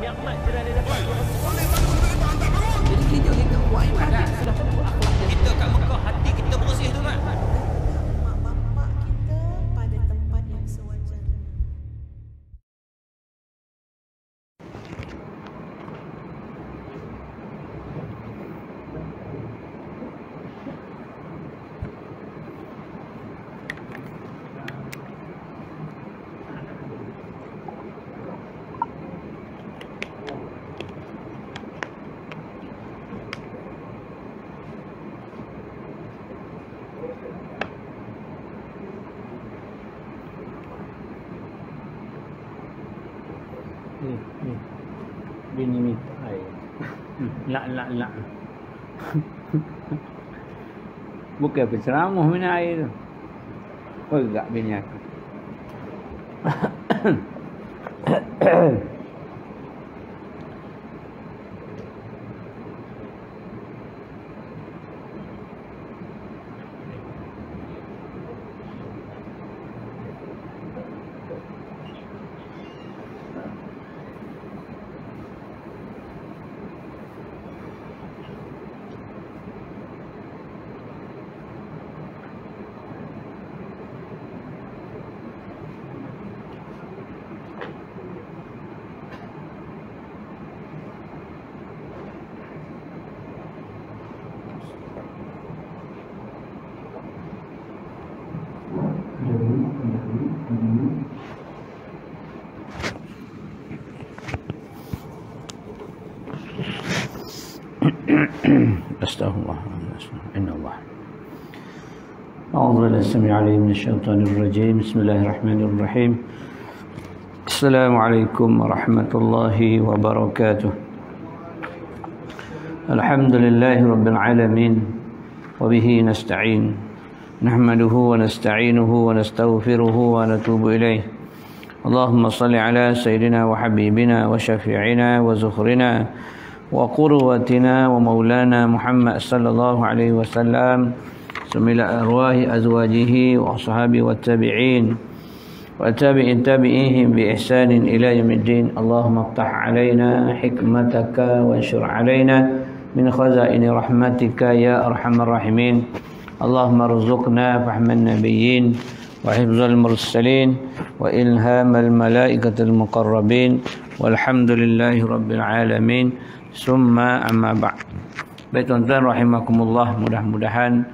Jadi kita buat ibadat. Kita kat Mekah hati kita bersih tu kan. Mak bapak kita pada tempat yang sewajarnya. Bini minta air. Lak. Bukan penceramah minum air tu. Pegak bini aku. Astaghfirullah. Innallah. A'udzu billahi samii 'aliim minasyaitonir rajiim. Bismillahirrahmanirrahim. Assalamualaikum warahmatullahi wabarakatuh. Alhamdulillahirabbil alamin wa bihi nasta'in. Nahmaduhu wa nasta'inuhu wa nastaghfiruhu wa natubu ilaih. Allahumma shalli ala sayyidina wa habibina wa syafi'ina wa zukhrina wa qurwatina wa maulana Muhammad sallallahu alaihi wasallam semila arwahi azwajihi wa ashabi wa tabi'in wa tabi'in tabi'ihim bi ihsanin ila yaumiddin. Allahumma iftah alaina hikmataka wa anshur alaina min khazaini rahmatika ya arhamar rahimin. Allahumma rzuqna fahman nabiyyin wa hifzal mursalin wa ilhamal malaikatil muqarrabin walhamdulillahi rabbil alamin. Summa amma ba'd. Baik tuan-tuan rahimakumullah, mudah-mudahan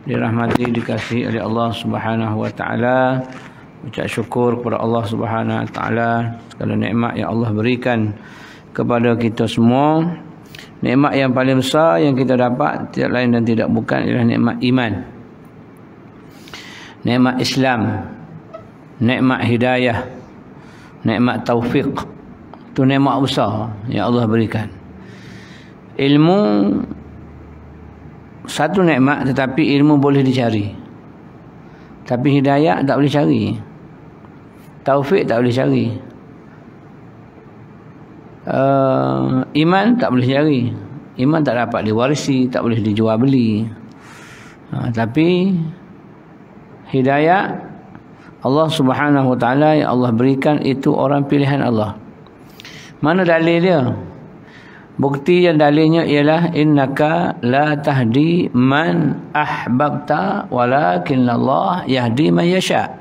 dirahmati dikasihi oleh Allah Subhanahu wa taala. Ucap syukur kepada Allah Subhanahu wa taala segala nikmat yang Allah berikan kepada kita semua. Nikmat yang paling besar yang kita dapat tidak lain dan tidak bukan ialah nikmat iman. Nikmat Islam, nikmat hidayah, nikmat taufik. Itu nikmat besar yang Allah berikan. Ilmu satu nikmat, tetapi ilmu boleh dicari. Tapi hidayah tak boleh cari. Taufik tak boleh cari. Iman tak boleh cari. Iman tak dapat diwarisi, tak boleh dijual beli. Tapi hidayah Allah Subhanahu wa taala yang Allah berikan itu orang pilihan Allah. Mana dalil dia? Bukti yang dalilnya ialah innaka la tahdi man ahbabta walakin Allah yahdi man yasha.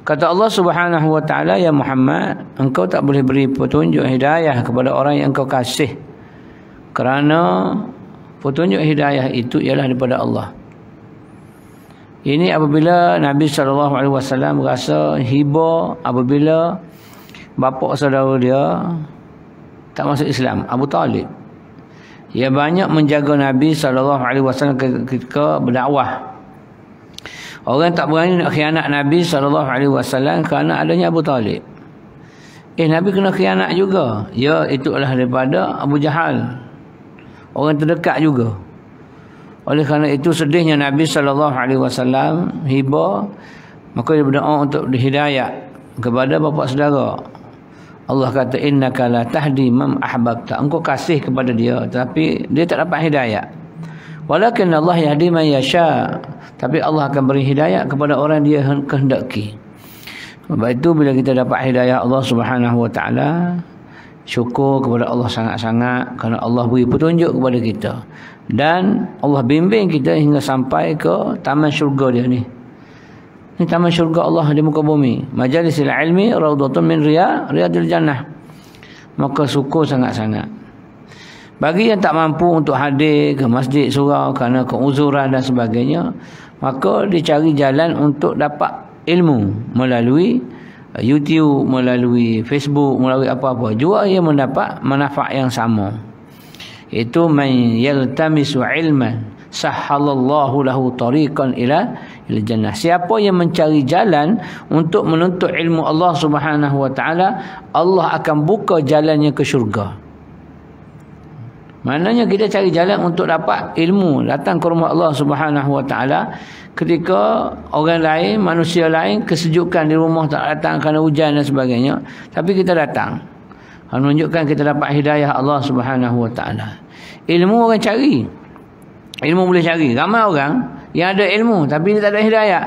Kata Allah Subhanahu wa taala, ya Muhammad, engkau tak boleh beri petunjuk hidayah kepada orang yang engkau kasih. Kerana petunjuk hidayah itu ialah daripada Allah. Ini apabila Nabi SAW rasa hiba apabila bapa saudara dia tak masuk Islam, Abu Talib. Ia banyak menjaga Nabi SAW ketika berdakwah. Orang tak berani nak khianat Nabi SAW kerana adanya Abu Talib. Nabi kena khianat juga. Ya, itu adalah daripada Abu Jahal, orang terdekat juga. Oleh kerana itu sedihnya Nabi SAW hiba, maka dia berdoa untuk hidayah kepada bapa saudara. Allah kata innaka la tahdi man ahbabta, engkau kasih kepada dia tapi dia tak dapat hidayah. Walakin Allah yahdi man yasha, tapi Allah akan beri hidayah kepada orang dia kehendaki. Sebab itu bila kita dapat hidayah Allah Subhanahu wa taala, syukur kepada Allah sangat-sangat kerana Allah beri petunjuk kepada kita dan Allah bimbing kita hingga sampai ke taman syurga dia ni. Ni taman syurga Allah di muka bumi. Majalisil ilmi raudhatun min riyadil jannah. Maka syukur sangat-sangat. Bagi yang tak mampu untuk hadir ke masjid surau kerana keuzuran dan sebagainya, maka dia cari jalan untuk dapat ilmu melalui YouTube, melalui Facebook, melalui apa-apa. Jua ia mendapat manfaat yang sama. Itu man yaltamisu ilman sahhalallahu lahu tariqan ila jannah. Siapa yang mencari jalan untuk menuntut ilmu Allah Subhanahu wa taala, Allah akan buka jalannya ke syurga. Maknanya kita cari jalan untuk dapat ilmu, datang ke rumah Allah Subhanahu wa taala ketika orang lain, manusia lain kesejukan di rumah tak datang kerana hujan dan sebagainya, tapi kita datang. Menunjukkan kita dapat hidayah Allah Subhanahu wa taala. Ilmu orang cari. Ilmu boleh cari. Ramai orang yang ada ilmu tapi dia tak ada hidayah.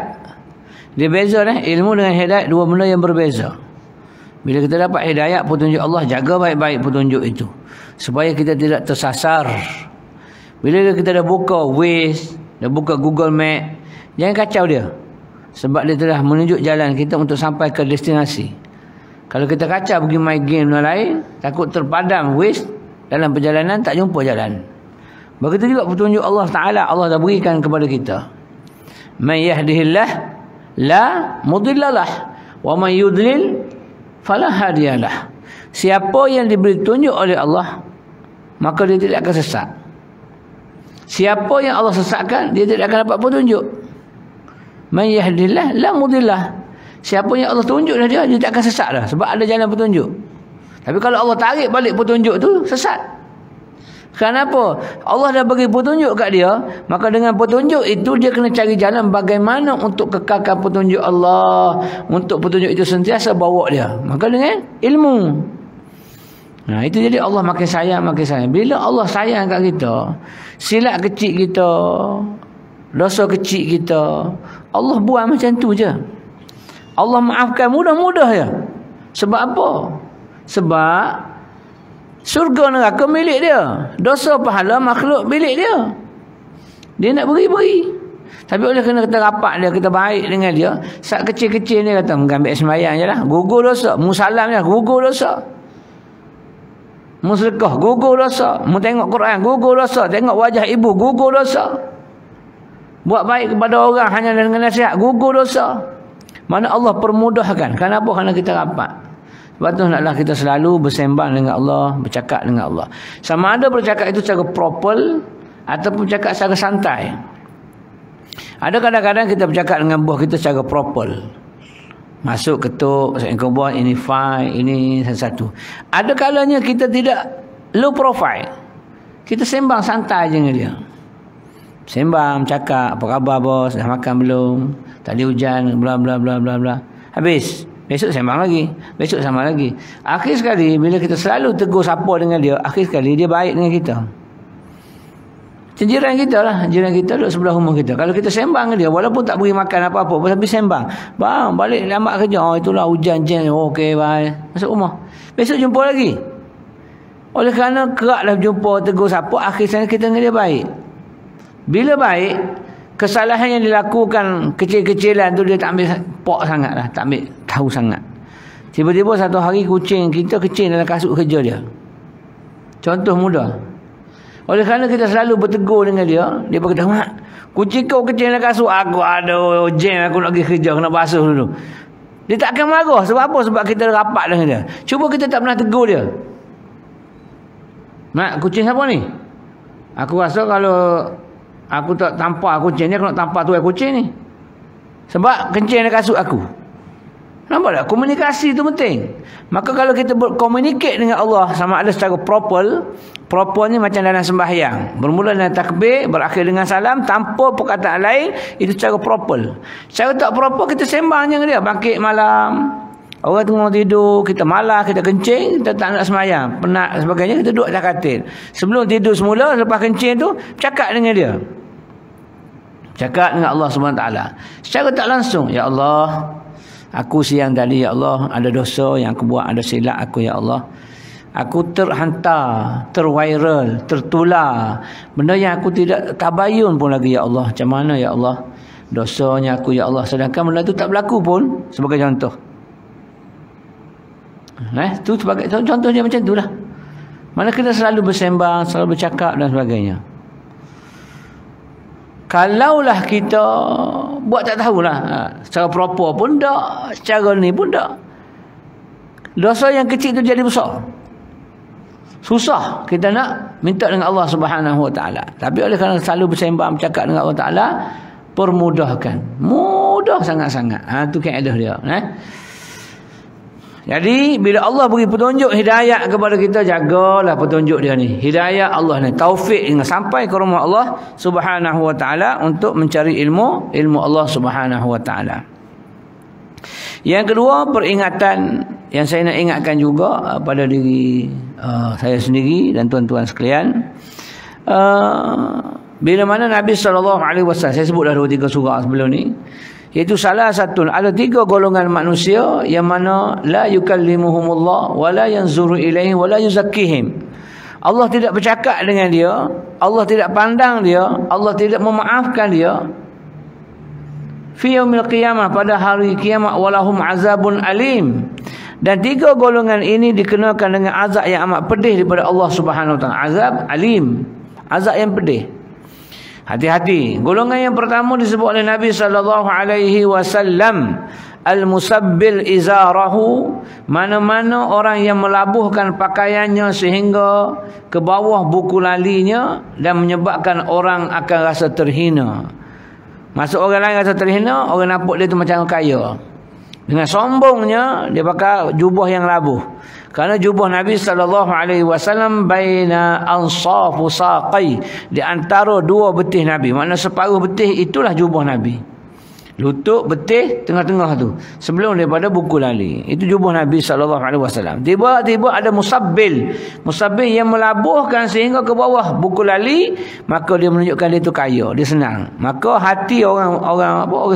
Dia beza dah, ilmu dengan hidayah dua benda yang berbeza. Bila kita dapat hidayah petunjuk Allah, jaga baik-baik petunjuk itu supaya kita tidak tersasar. Bila kita dah buka Waze, dah buka Google Map, jangan kacau dia. Sebab dia telah menunjuk jalan kita untuk sampai ke destinasi. Kalau kita kacau pergi main game dan lain, takut terpadam Waze dalam perjalanan, tak jumpa jalan. Begitu juga petunjuk Allah Ta'ala, Allah dah berikan kepada kita. Man yahdihillah la mudhillalah wa man yudlil fala hadiyalah. Siapa yang diberi tunjuk oleh Allah, maka dia tidak akan sesat. Siapa yang Allah sesatkan, dia tidak akan dapat petunjuk. Man yahdihillah la mudhillah. Siapa yang Allah tunjuk dah dia tak akan sesat dah, sebab ada jalan petunjuk. Tapi kalau Allah tarik balik petunjuk tu, sesat. Kenapa? Allah dah bagi petunjuk kat dia, maka dengan petunjuk itu dia kena cari jalan bagaimana untuk kekalkan petunjuk Allah, untuk petunjuk itu sentiasa bawa dia. Maka dengan ilmu. Nah, itu jadi Allah makin sayang, makin sayang. Bila Allah sayang kat kita, silap kecil kita, dosa kecil kita, Allah buat macam tu je. Allah maafkan mudah-mudah je. Sebab apa? Sebab surga neraka milik dia. Dosa pahala makhluk milik dia. Dia nak beri-beri. Tapi oleh kerana kita rapat dia, kita baik dengan dia, saat kecil-kecil ni kata, mengambil sembahyang je lah, gugur dosa. Musalam je, gugur dosa. Musrekah, gugur dosa. Mu tengok Quran, gugur dosa. Tengok wajah ibu, gugur dosa. Buat baik kepada orang hanya dengan nasihat, gugur dosa. Mana Allah permudahkan. Kenapa? Kerana kita rapat. Sebab tu naklah kita selalu bersembang dengan Allah, bercakap dengan Allah. Sama ada bercakap itu secara proper ataupun bercakap secara santai. Ada kadang-kadang kita bercakap dengan buah kita secara proper. Masuk ketuk, engkau ini file, ini satu. Ada kalanya kita tidak low profile. Kita sembang santai je dengan dia. Sembang, cakap, apa khabar bos, dah makan belum? Tadi hujan, bla bla bla bla bla. Habis. Besok sembang lagi. Besok sama lagi. Akhir sekali, bila kita selalu tegur sapa dengan dia, akhir sekali dia baik dengan kita. Jiran kita lah. Jiran kita duduk sebelah rumah kita. Kalau kita sembang dengan dia, walaupun tak beri makan apa-apa, tapi sembang. Bang, balik lambat kerja. Oh, itulah hujan je. Oh, okey, bye. Masuk rumah. Besok jumpa lagi. Oleh kerana keraklah jumpa, tegur sapa, akhir sekali kita dengan dia baik. Bila baik, kesalahan yang dilakukan kecil-kecilan tu dia tak ambil pok sangat lah, tak ambil tahu sangat. Tiba-tiba satu hari kucing kita kecil dalam kasut kerja dia. Contoh mudah. Oleh kerana kita selalu bertegur dengan dia, dia berkata, "Mak, kucing kau kecil dalam kasut aku, aduh, jam aku nak pergi kerja, kena basuh dulu." Dia tak akan marah. Sebab apa? Sebab kita rapat dengan dia. Cuba kita tak pernah tegur dia. "Mak, kucing siapa ni?" Aku rasa kalau aku tak tampar kucing ni, aku nak tampar tuai kucing ni. Sebab kencing dalam kasut aku. Nampak tak? Komunikasi itu penting. Maka kalau kita berkomunikasi dengan Allah sama ada secara proper ni macam dalam sembahyang. Bermula dengan takbir, berakhir dengan salam, tanpa perkataan lain, itu secara proper. Secara tak proper, kita sembang je dengan dia. Bangkit malam, orang tengah tidur, kita malas, kita kencing, kita tak nak sembahyang, penat sebagainya, kita duduk atas katil. Sebelum tidur semula, lepas kencing tu, cakap dengan dia. Cakap dengan Allah SWT. Secara tak langsung, ya Allah, aku siang tadi, ya Allah, ada dosa yang aku buat, ada silap aku, ya Allah. Aku terhantar, terviral, tertular. Benda yang aku tidak tabayun pun lagi, ya Allah. Macam mana, ya Allah? Dosanya aku, ya Allah. Sedangkan benda tu tak berlaku pun, sebagai contoh. Tu sebagai contoh dia macam itulah. Mana kita selalu bersembang, selalu bercakap dan sebagainya. Kalaulah kita buat tak tahulah, secara proper pun tak, secara ni pun tak. Dosa yang kecil tu jadi besar. Susah kita nak minta dengan Allah Subhanahu Wa Taala. Tapi oleh kerana selalu bersembang, bercakap dengan Allah Taala, permudahkan. Mudah sangat-sangat. Tu kaedah dia, Jadi bila Allah beri petunjuk hidayah kepada kita, jagalah petunjuk dia ni. Hidayah Allah ni, taufik dengan sampai ke rumah Allah Subhanahu Wa Taala untuk mencari ilmu Allah Subhanahu Wa Taala. Yang kedua, peringatan yang saya nak ingatkan juga pada diri saya sendiri dan tuan-tuan sekalian. Bila mana Nabi SAW, saya sebut dah 2-3 surah sebelum ni, iaitu salah satu, ada 3 golongan manusia yang mana la yukallimuhumullah wa la yanzuru ilaihim wa la yuzakkihim. Allah tidak bercakap dengan dia, Allah tidak pandang dia, Allah tidak memaafkan dia fi yaumil qiyamah, pada hari kiamat, walahum azabun alim. Dan 3 golongan ini dikenakan dengan azab yang amat pedih daripada Allah Subhanahu Wa Taala. Azab alim, azab yang pedih. Hati-hati. Golongan yang pertama disebut oleh Nabi SAW, al-musabbil izarahu, mana-mana orang yang melabuhkan pakaiannya sehingga ke bawah buku lalinya dan menyebabkan orang akan rasa terhina. Maksud orang lain rasa terhina, orang nampak dia tu macam kaya. Dengan sombongnya dia pakai jubah yang labuh. Kerana jubah Nabi SAW baina ansafu saqai, di antara 2 betih Nabi. Makna separuh betih itulah jubah Nabi. Lutut betih tengah-tengah tu, sebelum daripada buku lali. Itu jubah Nabi SAW. Tiba-tiba ada musabbil yang melabuhkan sehingga ke bawah buku lali, maka dia menunjukkan dia tu kaya, dia senang. Maka hati orang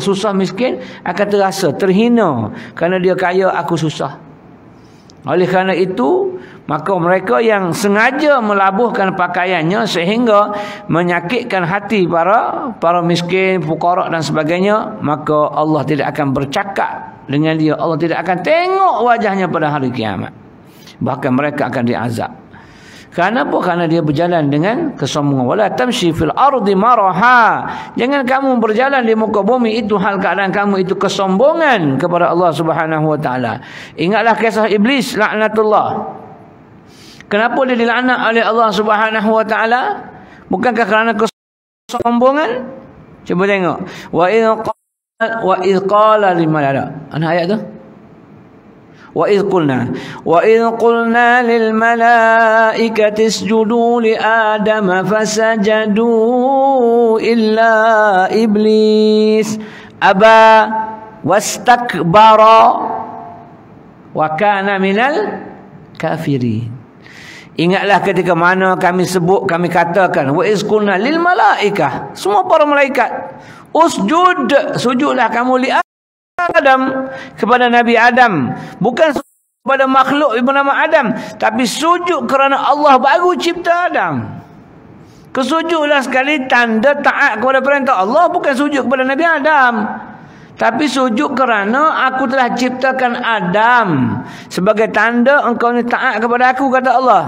susah miskin akan terasa terhina kerana dia kaya, aku susah. Oleh kerana itu, maka mereka yang sengaja melabuhkan pakaiannya sehingga menyakitkan hati para miskin, fuqara dan sebagainya, maka Allah tidak akan bercakap dengan dia. Allah tidak akan tengok wajahnya pada hari kiamat. Bahkan mereka akan diazab. Kenapa? Kerana dia berjalan dengan kesombongan. Wala tamshi fil ardi maraha. Jangan kamu berjalan di muka bumi itu hal keadaan kamu itu kesombongan kepada Allah Subhanahu Wa Taala. Ingatlah kisah iblis laknatullah. Kenapa dia dilaknat oleh Allah Subhanahu Wa Taala? Bukankah kerana kesombongan? Cuba tengok. Wa idh qala limalala. Ana ayat tu. وَإِذْ قُلْنَا لِلْمَلَائِكَةِ اسْجُدُوا لِآدَمَ فَسَجَدُوا إِلَّا إِبْلِيسَ أَبَى وَاسْتَكْبَرَ وَكَانَ مِنَ الْكَافِرِينَ. Ingatlah ketika mana kami katakan, وَإِذْ قُلْنَا لِلْمَلَائِكَةِ, semua para malaikat, sujudlah kamu li Adam, kepada Nabi Adam, bukan kepada makhluk bernama Adam, tapi sujud kerana Allah baru cipta Adam. Kesujudlah sekali tanda taat kepada perintah Allah, bukan sujud kepada Nabi Adam, tapi sujud kerana aku telah ciptakan Adam sebagai tanda engkau ni taat kepada aku, kata Allah.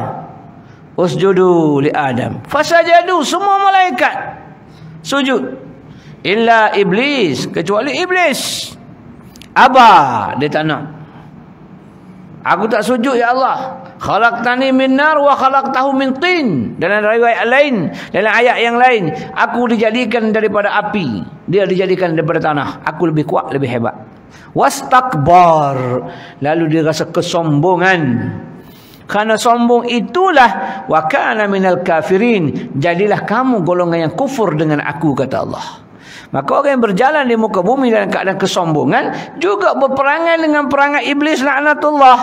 Usjudu li Adam fasajadu, semua malaikat sujud, illa iblis, kecuali iblis. Aba, dia tak nak. Aku tak sujud, ya Allah. Khalaqtani min nar wa khalaqtahu min tin. Dalam riwayat lain, dalam ayat yang lain, aku dijadikan daripada api, dia dijadikan daripada tanah. Aku lebih kuat, lebih hebat. Wastakbar, lalu dia rasa kesombongan. Kerana sombong itulah wa kana minal kafirin, jadilah kamu golongan yang kufur dengan aku, kata Allah. Maka orang yang berjalan di muka bumi dalam keadaan kesombongan juga berperangai dengan perangai iblis laknatullah.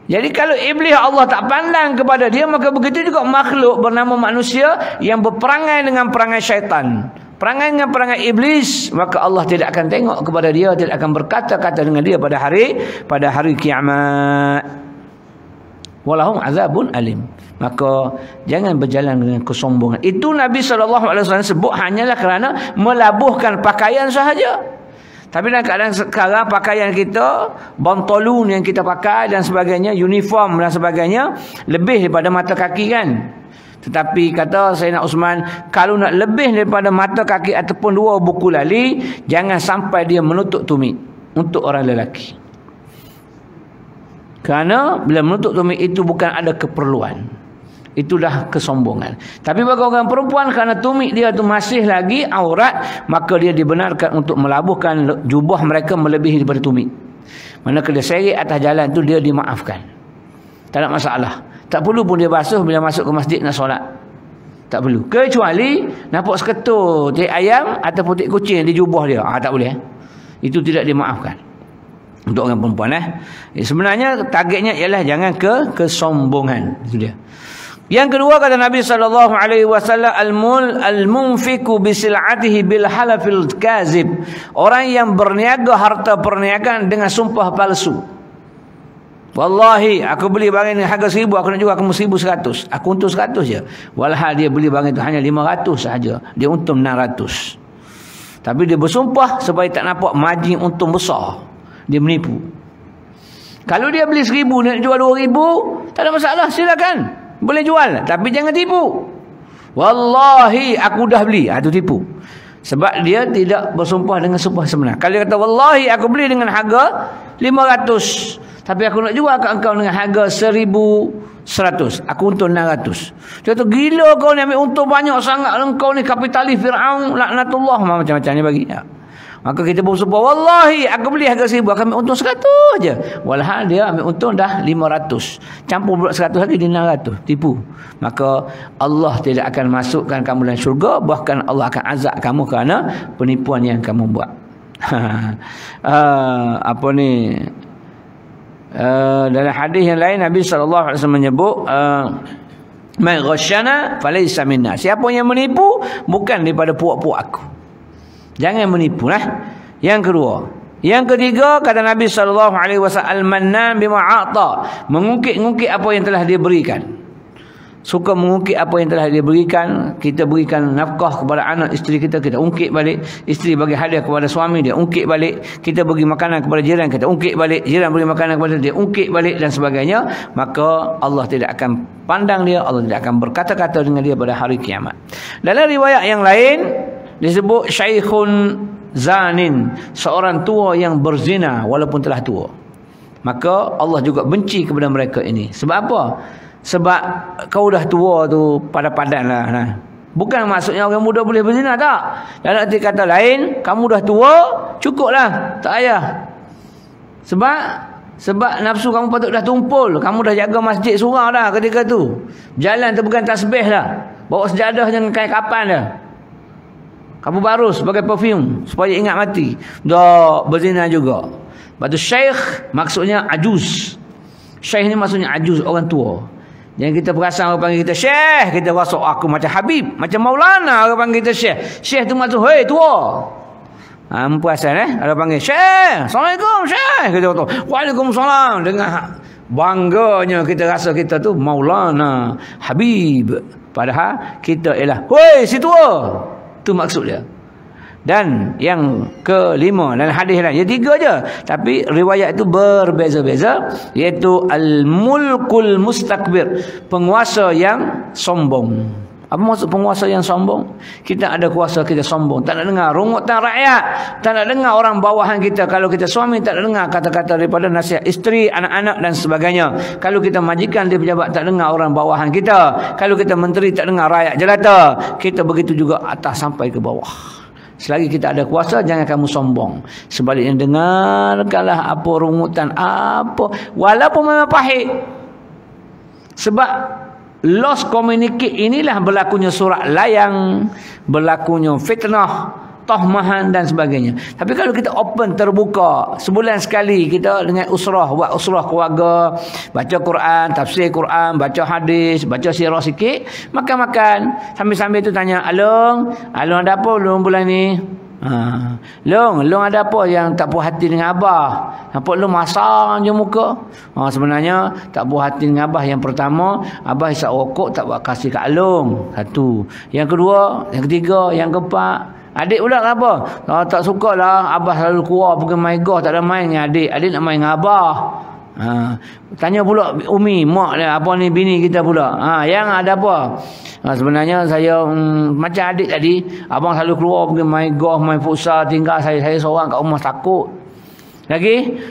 Jadi kalau iblis Allah tak pandang kepada dia, maka begitu juga makhluk bernama manusia yang berperangai dengan perangai syaitan, perangai dengan perangai iblis, maka Allah tidak akan tengok kepada dia, tidak akan berkata-kata dengan dia pada hari kiamat. walahum azabun alim. Maka jangan berjalan dengan kesombongan. Itu Nabi SAW sebut hanyalah kerana melabuhkan pakaian sahaja. Tapi dalam keadaan sekarang pakaian kita, bantolun yang kita pakai dan sebagainya, uniform dan sebagainya, lebih daripada mata kaki kan. Tetapi kata Sayyidina Uthman, kalau nak lebih daripada mata kaki ataupun 2 buku lali, jangan sampai dia menutup tumit untuk orang lelaki. Kerana bila menutup tumit itu bukan ada keperluan. Itulah kesombongan. Tapi bagi orang perempuan, kerana tumit dia tu masih lagi aurat, maka dia dibenarkan untuk melabuhkan jubah mereka melebihi daripada tumit. Manakala dia seret atas jalan tu, dia dimaafkan. Tak ada masalah. Tak perlu pun dia basuh bila masuk ke masjid nak solat. Tak perlu. Kecuali nampak seketul tik ayam ataupun tik kucing di jubah dia. Tak boleh. Itu tidak dimaafkan. Untuk orang perempuan sebenarnya targetnya ialah jangan kesombongan. Itu dia. Yang kedua kata Nabi SAW, al-munfiku bisil'atihi bil halafil kazib. Orang yang berniaga harta perniagaan dengan sumpah palsu. Wallahi aku beli barang ni harga 1000, aku nak jual kamu 1100. Aku untung 100 je. Walhal dia beli barang itu hanya 500 sahaja. Dia untung 600. Tapi dia bersumpah supaya tak nampak margin untung besar. Dia menipu. Kalau dia beli 1000 nak jual 2000, tak ada masalah, silakan. Boleh jual, tapi jangan tipu. Wallahi aku dah beli, itu tipu. Sebab dia tidak bersumpah dengan sumpah sebenar. Kalau dia kata wallahi aku beli dengan harga 500, tapi aku nak jual ke engkau dengan harga 1100, aku untung 600. Dia kata gila kau ni, ambil untung banyak sangat, engkau ni kapitalis Fir'aun laknatullah, macam-macam ni bagi. Maka kita bersumpah wallahi aku beli harga 1000, aku ambil untung 100 je. Walhal dia ambil untung dah 500. Campur pula 100 lagi di 600. Tipu. Maka Allah tidak akan masukkan kamu dalam syurga, bahkan Allah akan azab kamu kerana penipuan yang kamu buat. Dalam hadis yang lain Nabi SAW menyebut man ghasyana falaysa minna. Siapa yang menipu bukan daripada puak-puak aku. Jangan menipu lah. Yang kedua. Yang ketiga kata Nabi SAW, al-mannan bima a'ta. Mengungkit-ungkit apa yang telah dia berikan. Suka mengungkit apa yang telah dia berikan. Kita berikan nafkah kepada anak isteri kita, kita ungkit balik. Isteri bagi hadiah kepada suami, dia ungkit balik. Kita bagi makanan kepada jiran, kita ungkit balik. Jiran beri makanan kepada dia, ungkit balik dan sebagainya. Maka Allah tidak akan pandang dia, Allah tidak akan berkata-kata dengan dia pada hari kiamat. Dalam riwayat yang lain disebut syaikhun zanin, seorang tua yang berzina walaupun telah tua. Maka Allah juga benci kepada mereka ini. Sebab apa? Sebab kau dah tua tu, padan-padan lah. Bukan maksudnya orang muda boleh berzina, tak. Dalam arti kata lain, kamu dah tua, cukuplah, tak payah. Sebab nafsu kamu patut dah tumpul. Kamu dah jaga masjid surau dah ketika tu. Jalan tu bukan tasbih dah. Bawa sejadah dengan kain kapan dah. Kamu baru sebagai perfume supaya ingat mati. Dah berzina juga. Batu syekh maksudnya ajuz. Syekh ni maksudnya ajuz, orang tua. Jangan kita perasan orang panggil kita syekh, kita rasa aku macam Habib, macam Maulana orang panggil kita syekh. Syekh tu maksud hei tua. Perasan ada panggil syekh. Assalamualaikum syekh. Kita kata waalaikumsalam dengan bangganya kita rasa kita tu Maulana, Habib. Padahal kita ialah hei si tua. Itu maksud dia. Dan yang kelima dan hadis lain, yang 3 je, tapi riwayat itu berbeza-beza, iaitu al-mulkul mustakbir, penguasa yang sombong. Apa maksud penguasa yang sombong? Kita ada kuasa, kita sombong, tak nak dengar rungutan rakyat, tak nak dengar orang bawahan kita. Kalau kita suami, tak nak dengar kata-kata daripada nasihat isteri, anak-anak dan sebagainya. Kalau kita majikan, dia pejabat, tak dengar orang bawahan kita. Kalau kita menteri, tak dengar rakyat jelata. Kita begitu juga atas sampai ke bawah. Selagi kita ada kuasa, jangan kamu sombong. Sebaliknya, dengarkanlah apa rungutan apa, walaupun memang pahit. Sebab lost communicate inilah berlakunya surat layang, berlakunya fitnah, tahmahan dan sebagainya. Tapi kalau kita open, terbuka, sebulan sekali kita dengan usrah, buat usrah keluarga, baca Quran, tafsir Quran, baca hadis, baca sirah sikit, makan-makan, sambil-sambil tu tanya, Alung ada apa belum bulan ni? Long ada apa yang tak puas hati dengan abah? Nampak long masam je muka. Sebenarnya tak puas hati dengan abah. Yang pertama, abah hisap rokok tak buat kasih kat long. Satu. Yang kedua, yang ketiga, yang keempat, adik pula kenapa? Tak suka lah abah selalu keluar pergi main golf, tak ada main dengan adik. Adik nak main dengan abah. Tanya pula Umi, mak dia, apa ni bini kita pula. Yang ada apa? Sebenarnya saya macam adik tadi, abang selalu keluar pergi main golf, main futsal, tinggal saya seorang kat rumah takut. Lagi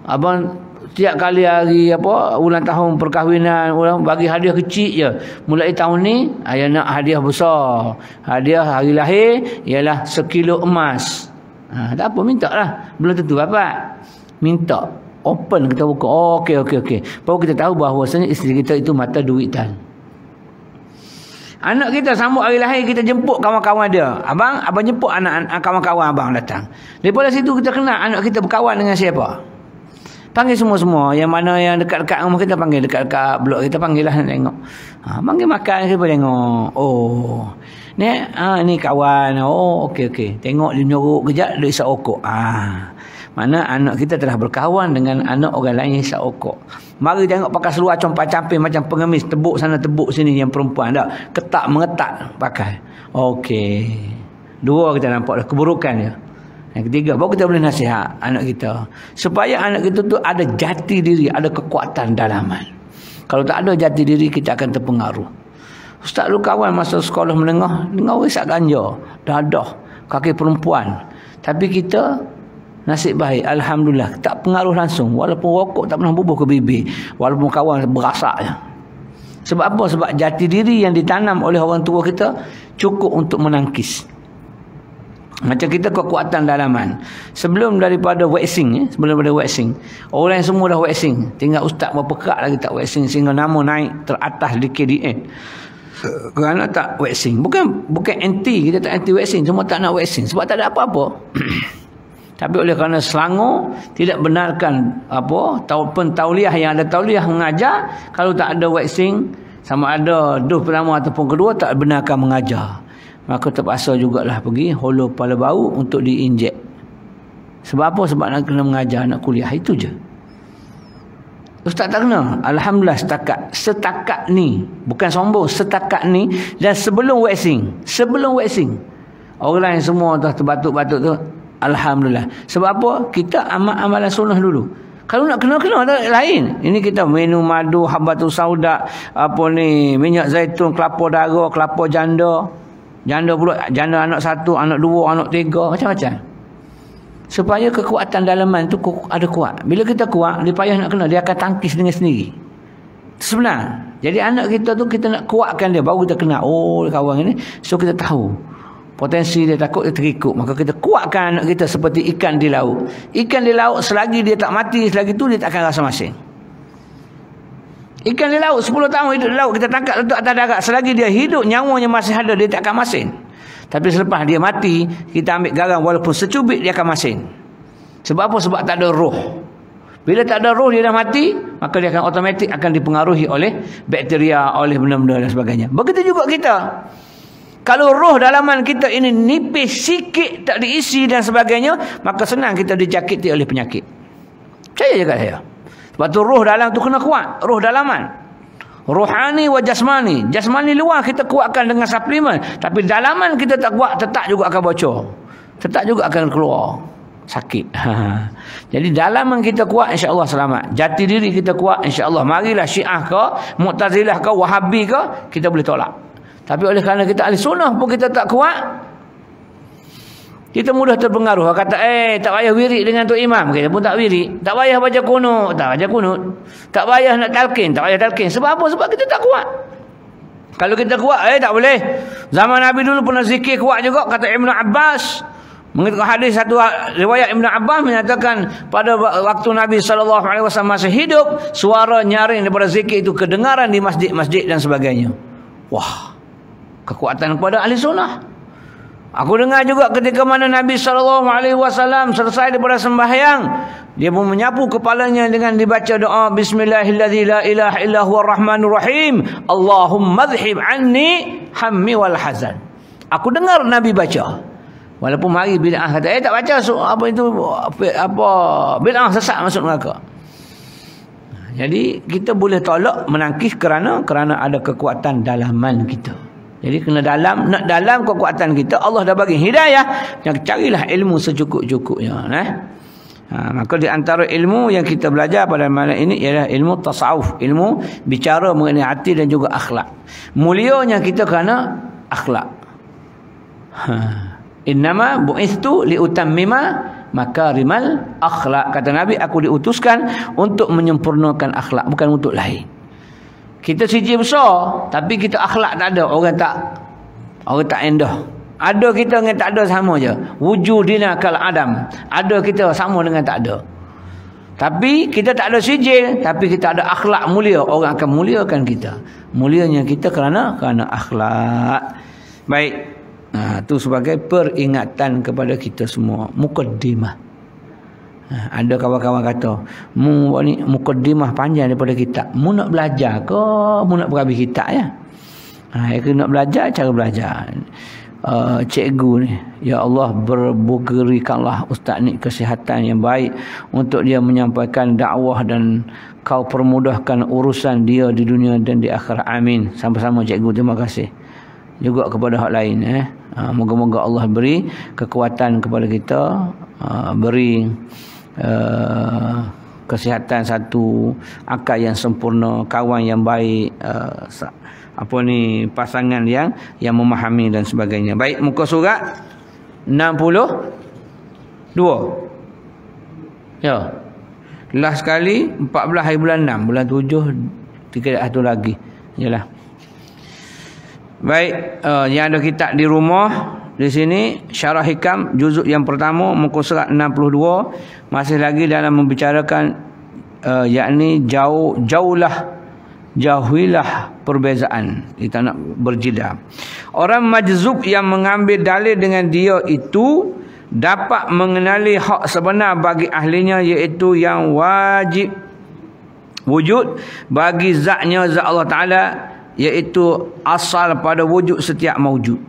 abang tiap kali hari ulang tahun perkahwinan, orang bagi hadiah kecil je. Mulai tahun ni ayah nak hadiah besar. Hadiah hari lahir ialah 1 kilo emas. Tak apa, minta lah. Belum tentu dapat. Minta open, kita buka. Okey. Baru kita tahu bahawasanya isteri kita itu mata duitan. Anak kita sambut hari lahir, kita jemput kawan-kawan dia. Abang jemput anak kawan-kawan abang datang. Daripada situ kita kenal anak kita berkawan dengan siapa. Panggil semua-semua. Yang mana yang dekat-dekat rumah kita panggil, dekat-dekat blok kita panggil lah, nak tengok. Panggil makan, kita tengok. Ni kawan. Okey. Tengok dia nyorok kejap, dia isap rokok. Mana anak kita telah berkawan dengan anak orang lain yang isap rokok. Mari tengok pakai seluar compak-camping macam pengemis, tebuk sana tebuk sini, yang perempuan tak. Ketak mengetak pakai. Okey. 2 kita nampak dah keburukan dia. Yang ketiga, baru kita boleh nasihat anak kita. Supaya anak kita tu ada jati diri, ada kekuatan dalaman. Kalau tak ada jati diri, kita akan terpengaruh. Ustaz lu kawan masa sekolah menengah, dengar isap ganja, dadah, kaki perempuan. Tapi kita nasib baik, alhamdulillah, tak pengaruh langsung. Walaupun rokok tak pernah bubuh ke bibir, walaupun kawan berasak je. Sebab apa? Sebab jati diri yang ditanam oleh orang tua kita cukup untuk menangkis. Macam kita kekuatan dalaman. Sebelum daripada waxing, orang yang semua dah waxing, tinggal ustaz berapa kerat lagi tak waxing sehingga nama naik teratas di KDN. Kerana tak waxing. Bukan anti, kita tak anti waxing, cuma tak nak waxing sebab tak ada apa-apa. Tapi oleh kerana Selangor tidak benarkan pentauliah yang ada tauliah mengajar, kalau tak ada waxing, sama ada dos pertama ataupun kedua, tak benarkan mengajar. Maka terpaksa jugalah pergi holo kepala bau untuk diinjek. Sebab apa? Sebab nak kena mengajar, nak kuliah, itu je. Ustaz tak kena. Alhamdulillah setakat ni, bukan sombong, setakat ni. Dan sebelum waxing, orang lain semua dah terbatuk-batuk tu, alhamdulillah. Sebab apa? Kita amalan sunnah dulu. Kalau nak kena lain. Ini kita minum madu, habatus sauda, minyak zaitun, kelapa darah, kelapa janda. Janda anak 1, anak 2, anak 3, macam-macam. Supaya kekuatan dalaman tu ada kuat. Bila kita kuat, dia payah nak kena, dia akan tangkis dengan sendiri. Sebenar. Jadi anak kita tu kita nak kuatkan dia, baru kita kenal, kawan ini. So kita tahu potensi dia, takut dia terikut. Maka kita kuatkan anak kita seperti ikan di laut. Ikan di laut, selagi dia tak mati, selagi tu dia tak akan rasa masin. Ikan di laut 10 tahun hidup di laut, kita tangkap letak atas darat, selagi dia hidup, nyawanya masih ada, dia tak akan masin. Tapi selepas dia mati, kita ambil garam walaupun secubit, dia akan masin. Sebab apa? Sebab tak ada roh. Bila tak ada roh, dia dah mati, maka dia akan automatik akan dipengaruhi oleh bakteria, oleh benda-benda dan sebagainya. Begitu juga kita. Kalau roh dalaman kita ini nipis sikit, tak diisi dan sebagainya, maka senang kita dijakiti oleh penyakit. Percaya je kat saya. Sebab tu roh dalam tu kena kuat. Roh dalaman. Rohani wa jasmani. Jasmani luar kita kuatkan dengan suplemen. Tapi dalaman kita tak kuat, tetap juga akan bocor. Tetap juga akan keluar sakit. Jadi dalaman kita kuat, insya-Allah selamat. Jati diri kita kuat, insya-Allah. Marilah Syiah ke, Mu'tazilah ke, Wahabi ke, kita boleh tolak. Tapi oleh kerana kita ahli sunnah pun kita tak kuat, kita mudah terpengaruh. Kata, tak payah wirid dengan Tok Imam. Kita pun tak wirid. Tak payah baca kunut. Tak baca kunut. Tak payah nak talqin. Tak payah talqin. Sebab apa? Sebab kita tak kuat. Kalau kita kuat, tak boleh. Zaman Nabi dulu pernah zikir kuat juga. Kata Ibn Abbas. Mengikut hadis satu riwayat Ibn Abbas menyatakan pada waktu Nabi SAW masih hidup, suara nyaring daripada zikir itu kedengaran di masjid-masjid dan sebagainya. Wah. Kekuatan kepada ahli sunnah. Aku dengar juga ketika mana Nabi SAW selesai daripada sembahyang, dia pun menyapu kepalanya dengan dibaca doa Bismillahirrahmanirrahim, la ilaha illa huwar rahmanur rahim, Allahumma adhhib anni hammi wal hazan. Aku dengar Nabi baca. Walaupun mari bid'ah kata tak baca apa itu apa bid'ah sesat masuk neraka. Jadi kita boleh tolak menangkis kerana ada kekuatan dalaman kita. Jadi kena nak dalam kekuatan kita, Allah dah bagi hidayah, yang carilah ilmu secukup-cukupnya, maka di antara ilmu yang kita belajar pada malam ini ialah ilmu tasawuf, ilmu bicara mengenai hati dan juga akhlak. Mulianya kita kerana akhlak. Innama bu'istu liutammima makarimal akhlak. Kata Nabi, aku diutuskan untuk menyempurnakan akhlak, bukan untuk lain. Kita sijil besar tapi kita akhlak tak ada, orang tak endah. Ada kita dengan tak ada sama je. Wujudina kal adam. Ada kita sama dengan tak ada. Tapi kita tak ada sijil, tapi kita ada akhlak mulia, orang akan muliakan kita. Mulianya kita kerana akhlak. Baik. Itu sebagai peringatan kepada kita semua. Mukaddimah. Ada kawan-kawan kata, mu ni mukaddimah panjang daripada kitab. Mu nak belajar ke mu nak berhabis kitab ya? Aku nak belajar, cara belajar. Cikgu ni, ya Allah, berberikanlah ustaz ni kesihatan yang baik untuk dia menyampaikan dakwah dan kau permudahkan urusan dia di dunia dan di akhirat. Amin. Sama-sama cikgu, terima kasih. Juga kepada hak lain. Moga-moga Allah beri kekuatan kepada kita, beri kesihatan satu, akal yang sempurna, kawan yang baik, pasangan yang memahami dan sebagainya. Baik, muka surat 62. Ya. Last sekali 14 hari bulan 6, bulan 7 3 hari lagi. Yalah. Baik, yang ada kitab di rumah di sini, Syarah Hikam juzuk yang pertama muka surat 62, masih lagi dalam membicarakan yakni jauhilah perbezaan. Kita nak berjeda. Orang majzub yang mengambil dalil dengan dia itu dapat mengenali hak sebenar bagi ahlinya, iaitu yang wajib wujud bagi zatnya, zat Allah Ta'ala, iaitu asal pada wujud setiap maujud.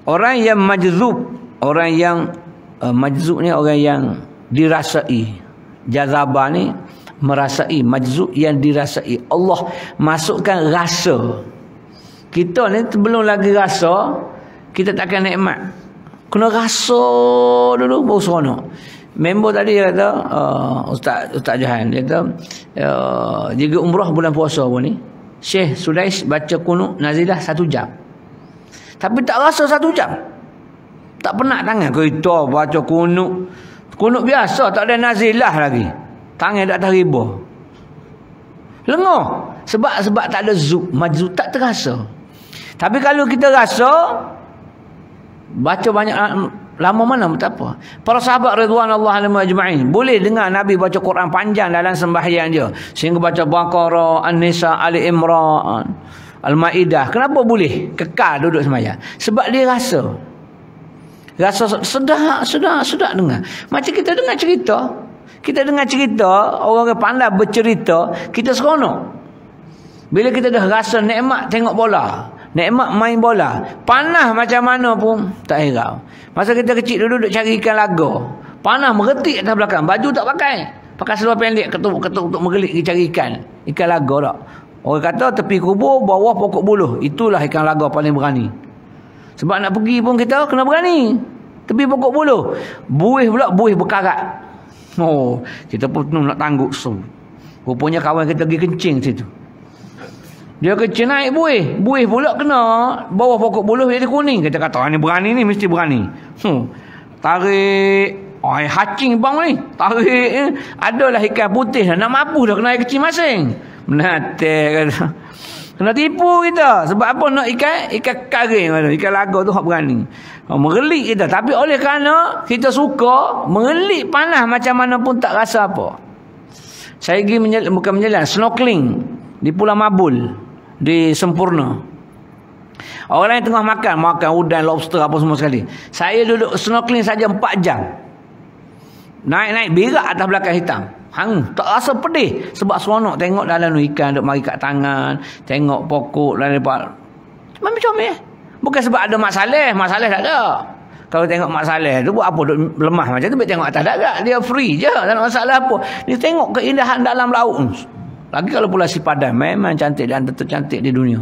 Orang yang majzub, orang yang majzub ni orang yang dirasai. Jazabah ni merasai, majzub yang dirasai. Allah masukkan rasa. Kita ni belum lagi rasa, kita takkan nikmat. Kena rasa dulu baru seronok. Member tadi dia kata, Ustaz Jahan, dia kata, jika umrah bulan puasa pun ni, Syekh Sudais baca kunut nazilah 1 jam. Tapi tak rasa 1 jam. Tak penat tangan kita baca kunut. Kunut biasa, tak ada nazilah lagi. Tangan tak terhibur. Lengah. Sebab tak ada zub, majzub, tak terasa. Tapi kalau kita rasa, baca banyak lama mana tak apa. Para sahabat ridwanullah alaihim ajma'in boleh dengar Nabi baca Quran panjang dalam sembahyang dia, sehingga baca Baqarah, An-Nisa, Ali Imran, Al-Maidah. Kenapa boleh kekal duduk sembahyang? Sebab dia rasa sedap dengar. Macam kita dengar cerita, orang pandai bercerita, kita seronok. Bila kita dah rasa nikmat tengok bola, nikmat main bola, panah macam mana pun tak hirau. Masa kita kecil dulu duduk cari ikan laga, panah meretik atas belakang, baju tak pakai seluar pendek, ketuk untuk menggelik pergi cari ikan laga tak. Orang kata tepi kubur bawah pokok buluh, itulah ikan laga paling berani. Sebab nak pergi pun kita kena berani. Tepi pokok buluh, buih berkarat. Oh, kita pun nak tangguk. Rupanya kawan kita pergi kencing situ. Dia kencing naik buih pula kena bawah pokok buluh jadi kuning. Kita kata ni berani ni, mesti berani. Tarik hacing bang ni, tarik adalah ikan putih nak mampu dah kena air kecil masing. Menatik kata. Kena tipu kita. Sebab apa nak ikan karing kata. Ikan laga tu hak berani. Mengelik kita. Tapi oleh kerana kita suka mengelik panah macam mana pun tak rasa apa. Saya pergi bukan menyelam, snorkeling di Pulau Mabul di Sempurna. Orang lain tengah makan udang, lobster apa semua sekali. Saya duduk snorkeling saja 4 jam. Naik berak atas belakang hitam. Tak rasa pedih. Sebab seronok tengok dalam ikan duk mari kat tangan, tengok pokok dan lepas. Macam Bukan sebab ada mak saleh tak ada. Kalau tengok mak saleh tu buat apa duk lemah macam tu, tengok atas darat, dia free je, tak ada masalah apa. Dia tengok keindahan dalam laut. Lagi kalau pula si Padang, memang cantik dan tercantik di dunia.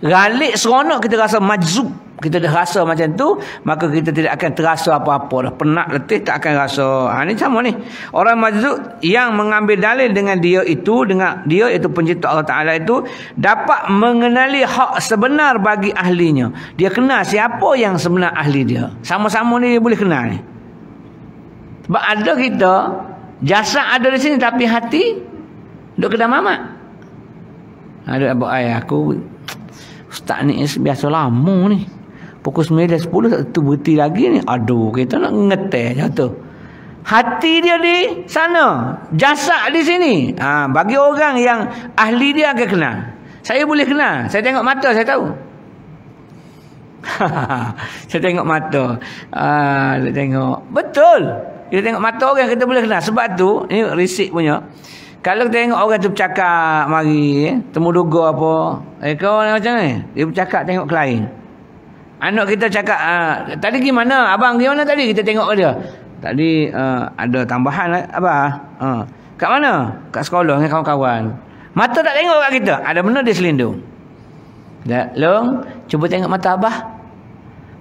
Galik seronok kita rasa majzub, kita dah rasa macam tu, maka kita tidak akan terasa apa-apa dah. Penat letih tak akan rasa. Ni sama ni. Orang majzub yang mengambil dalil dengan dia itu, dengan dia itu pencipta Allah Ta'ala itu, dapat mengenali hak sebenar bagi ahlinya. Dia kenal siapa yang sebenar ahli dia. Sama-sama ni dia boleh kenal ni. Sebab ada kita, jasad ada di sini tapi hati duk kedai mamak. Ada abang ayah aku, ustaz ni biasa lama ni. Pukul 9, 10 tak tentu berhenti lagi ni. Aduh, kita nak ngeteh je tu. Hati dia di sana, jasad di sini. Bagi orang yang ahli dia akan kenal. Saya boleh kenal. Saya tengok mata, saya tahu. Saya tengok mata. Saya tengok. Betul. Kita tengok mata orang, kita boleh kenal. Sebab tu, ni risik punya. Kalau kita tengok orang tu bercakap mari, temu duga apa, kau macam ni, dia bercakap tengok klien. Anak kita cakap, tadi gimana? Abang gimana tadi? Kita tengok dia. Tadi ada tambahan abang. Kat mana? Kat sekolah dengan kawan-kawan. Mata tak tengok kat kita. Ada benda dia selindung. Long, cuba tengok mata abah.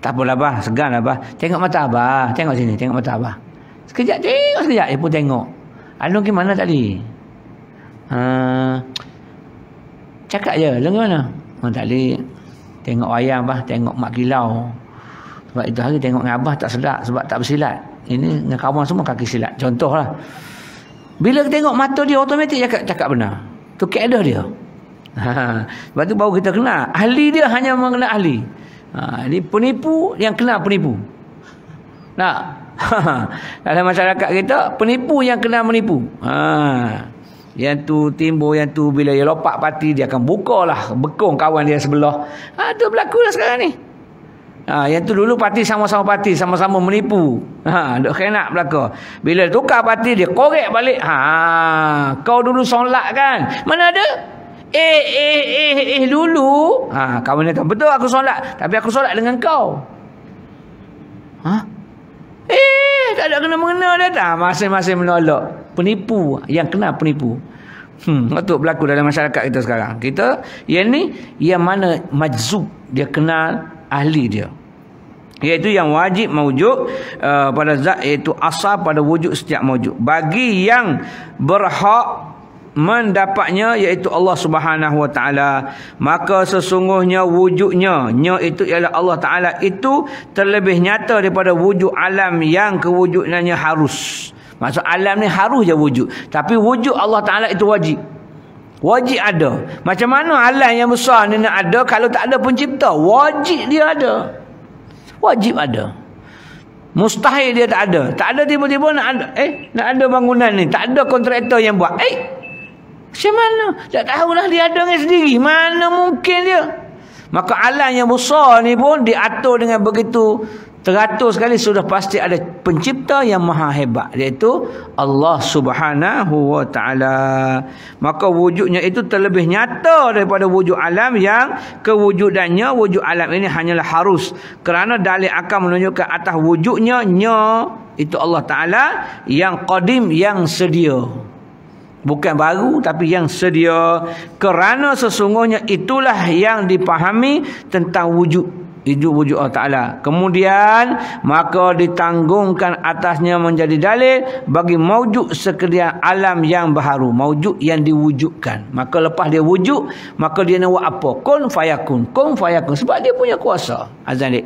Tak apalah abah, segan abah. Tengok mata abah. Tengok sini, tengok mata abah. Sekejap, tengok sekejap. Dia pun tengok. Long gimana tadi? Cakap je. Long gimana? Tadi tengok wayang bah, tengok mak kilau. Sebab itu hari tengok dengan abah tak sedap sebab tak bersilat. Ini dengan kawan semua kaki silat. Contohlah. Bila tengok mata dia automatik cakap benar. Tu kaedah dia. Sebab tu baru kita kenal. Ahli dia hanya mengenal ahli. Ini penipu yang kenal penipu. Nak? Dalam masyarakat kita, penipu yang kenal menipu. Yang tu timbul, yang tu bila dia lopak parti, dia akan bukalah bekong kawan dia sebelah. Tu berlaku dah sekarang ni. Yang tu dulu parti sama-sama menipu. Duk kena berlaku. Bila tukar parti, dia korek balik. Kau dulu solat kan? Mana ada? Dulu. Kawan dia tahu, betul aku solat. Tapi aku solat dengan kau. Tak ada kena-mengena dia tak. Masing-masing menolak. Penipu. Yang kena penipu. Itu berlaku dalam masyarakat kita sekarang. Kita, yang ni, yang mana majzub. Dia kenal ahli dia. Iaitu yang wajib mawujud pada zat, iaitu asal pada wujud setiap mawujud. Bagi yang berhak mendapatnya, iaitu Allah Subhanahu Wa Taala, maka sesungguhnya wujudnya, itu ialah Allah Taala, itu terlebih nyata daripada wujud alam yang kewujudannya harus. Maksud alam ni harus je wujud, tapi wujud Allah Taala itu wajib ada. Macam mana alam yang besar ni nak ada kalau tak ada pencipta? Wajib dia ada, wajib ada. Mustahil dia tak ada tiba-tiba nak ada bangunan ni, tak ada kontraktor yang buat. Macam mana? Tak tahulah dia ada dengan sendiri. Mana mungkin dia? Maka alam yang besar ni pun diatur dengan begitu teratur sekali. Sudah pasti ada pencipta yang maha hebat, iaitu Allah Subhanahu Wa Taala. Maka wujudnya itu terlebih nyata daripada wujud alam yang kewujudannya, wujud alam ini hanyalah harus. Kerana dalil akan menunjukkan atas wujudnya, itu Allah Ta'ala yang qadim, yang sedia. Bukan baru, tapi yang sedia. Kerana sesungguhnya itulah yang dipahami tentang wujud Allah Ta'ala. Kemudian maka ditanggungkan atasnya menjadi dalil bagi maujud sekalian alam yang baharu, maujud yang diwujudkan. Maka lepas dia wujud, maka dia nak buat apa? Kun fayakun. Sebab dia punya kuasa. Azan dik.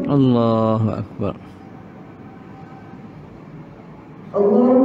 Allahu Akbar. Allah.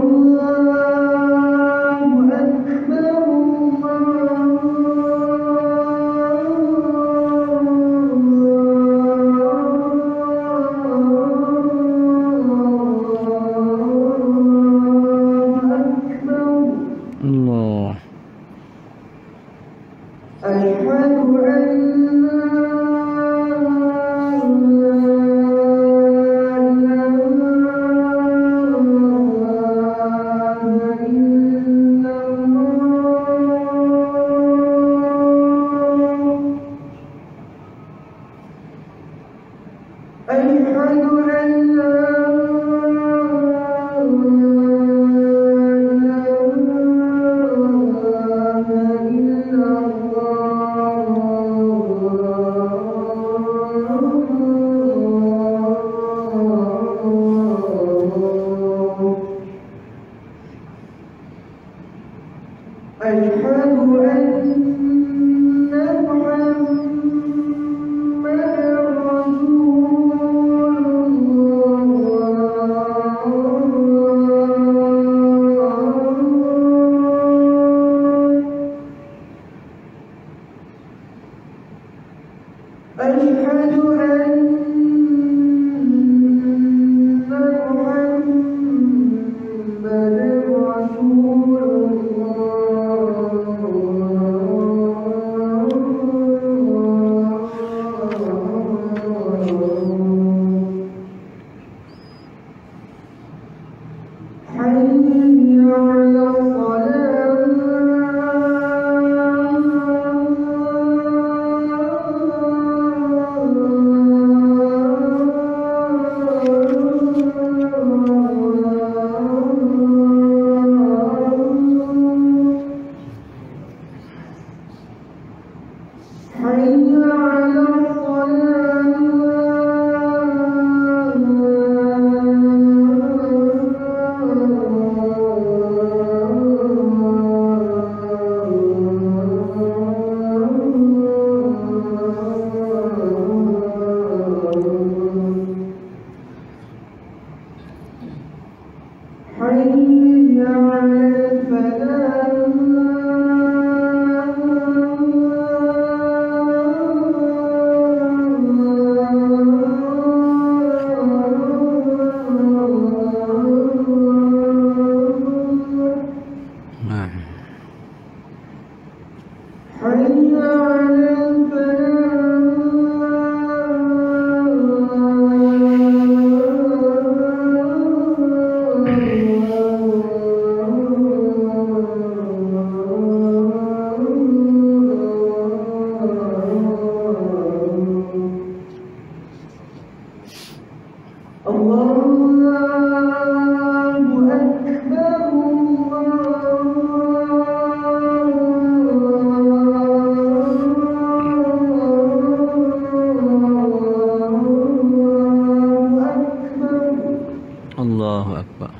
Allahu Akbar.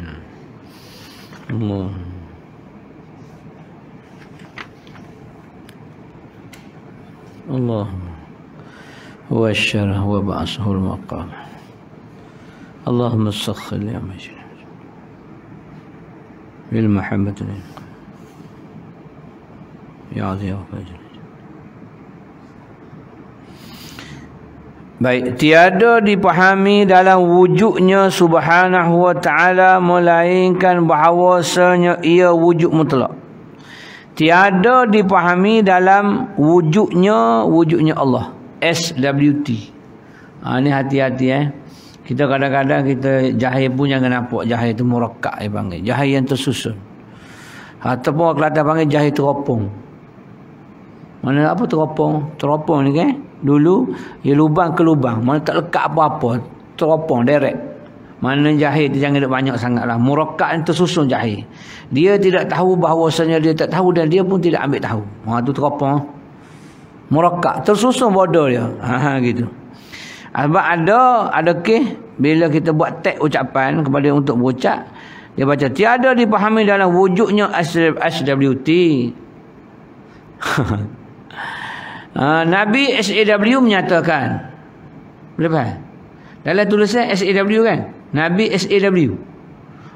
Allah. Allah. هو الشرع وبعثه المقام اللهم استغفر لي مجد بالمحبة يا عظيم فجر. Baik, tiada dipahami dalam wujudnya subhanahu wa ta'ala melainkan bahawasanya ia wujud mutlak. Tiada dipahami dalam wujudnya Allah. SWT. Ni hati-hati Kita kadang-kadang kita jahil pun jangan nampak jahil itu murakkab panggil. Jahil yang tersusun. Ataupun orang Kelantan panggil jahil teropong. Mana apa teropong? Teropong ni kan. Dulu dia lubang ke lubang. Mana tak lekat apa-apa. Teropong direct. Mana jahil dia jangan banyak sangatlah. Murakkab ni tersusun jahil. Dia tidak tahu bahawasanya dia tak tahu dan dia pun tidak ambil tahu. Tu teropong. Murakkab tersusun bodoh dia. Gitu. Sebab ada kes bila kita buat tag ucapan kepada untuk berucap, dia baca tiada dipahami dalam wujudnya SWT. Nabi SAW menyatakan, boleh faham? Dalam tulisan SAW kan, Nabi SAW,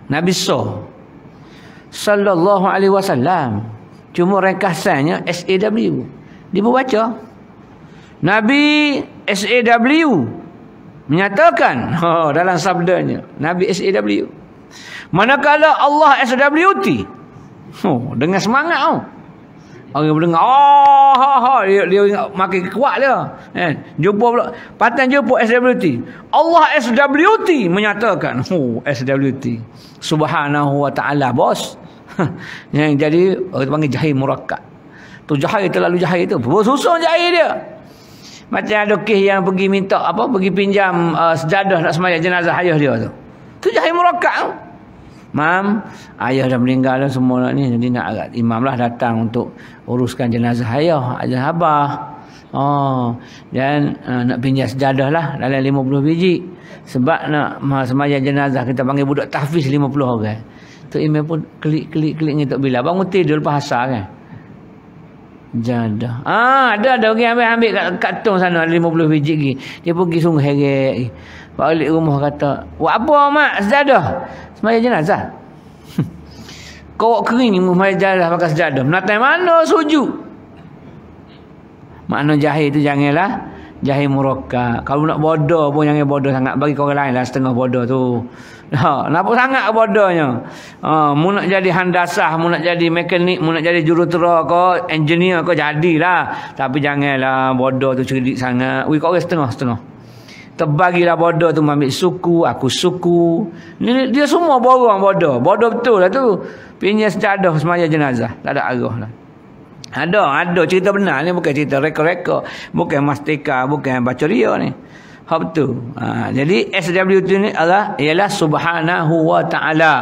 Nabi sallallahu alaihi wasallam, cuma ringkasannya SAW. Dia baca Nabi SAW menyatakan dalam sabdanya Nabi SAW. Manakala Allah SWT dengan semangat orang mendengar dia makin kuat dia jumpa pula patan jumpa SWT. Allah SWT menyatakan SWT subhanahu wa ta'ala bos. Yang jadi orang panggil jahil murakkab. Tu jahil terlalu jahil tu. Susun jahil dia. Macam ada kes yang pergi minta pergi pinjam sejadah nak sembahyang jenazah ayah dia tu. Tu jahil murakkab. Mam, ayah dah meninggal dah semua ni, jadi nak imam lah datang untuk uruskan jenazah ayah, abah. Dan nak pinjam sejadah lah dalam 50 biji. Sebab nak sembahyang jenazah kita panggil budak tahfiz 50 orang. Tu imam pun klik ngitok bila bangun tidur lepas asar kan. Jadah. Ada orang ambil kat tong sana 50 biji lagi. Dia pergi sungguh heret. Balik rumah kata, "Buat apa mak sejadah?" Sembahyang jenazah. Kau kering sembahyang jenazah pakai sejadah. Menatai mana sujud? Makna jahil tu janganlah jahil murakkab. Kalau nak bodoh pun jangan bodoh sangat, bagi kau orang lain lah setengah bodoh tu. Nampak sangat bodohnya. Mu nak jadi handasah, mu nak jadi mekanik, mu nak jadi jurutera kau, engineer kau jadilah. Tapi janganlah bodoh tu cerdik sangat. Kau orang setengah-setengah. Terbagilah bodoh tu ambil suku, aku suku. Dia semua borong bodoh. Bodoh betul lah tu. Pinjam sejadah sembahyang jenazah. Tak ada arah lah. Ada cerita benar ni, bukan cerita reka-reka, bukan mastika, bukan baca ria ni. Hak betul. Jadi SWT ni ialah subhanahu wa ta'ala.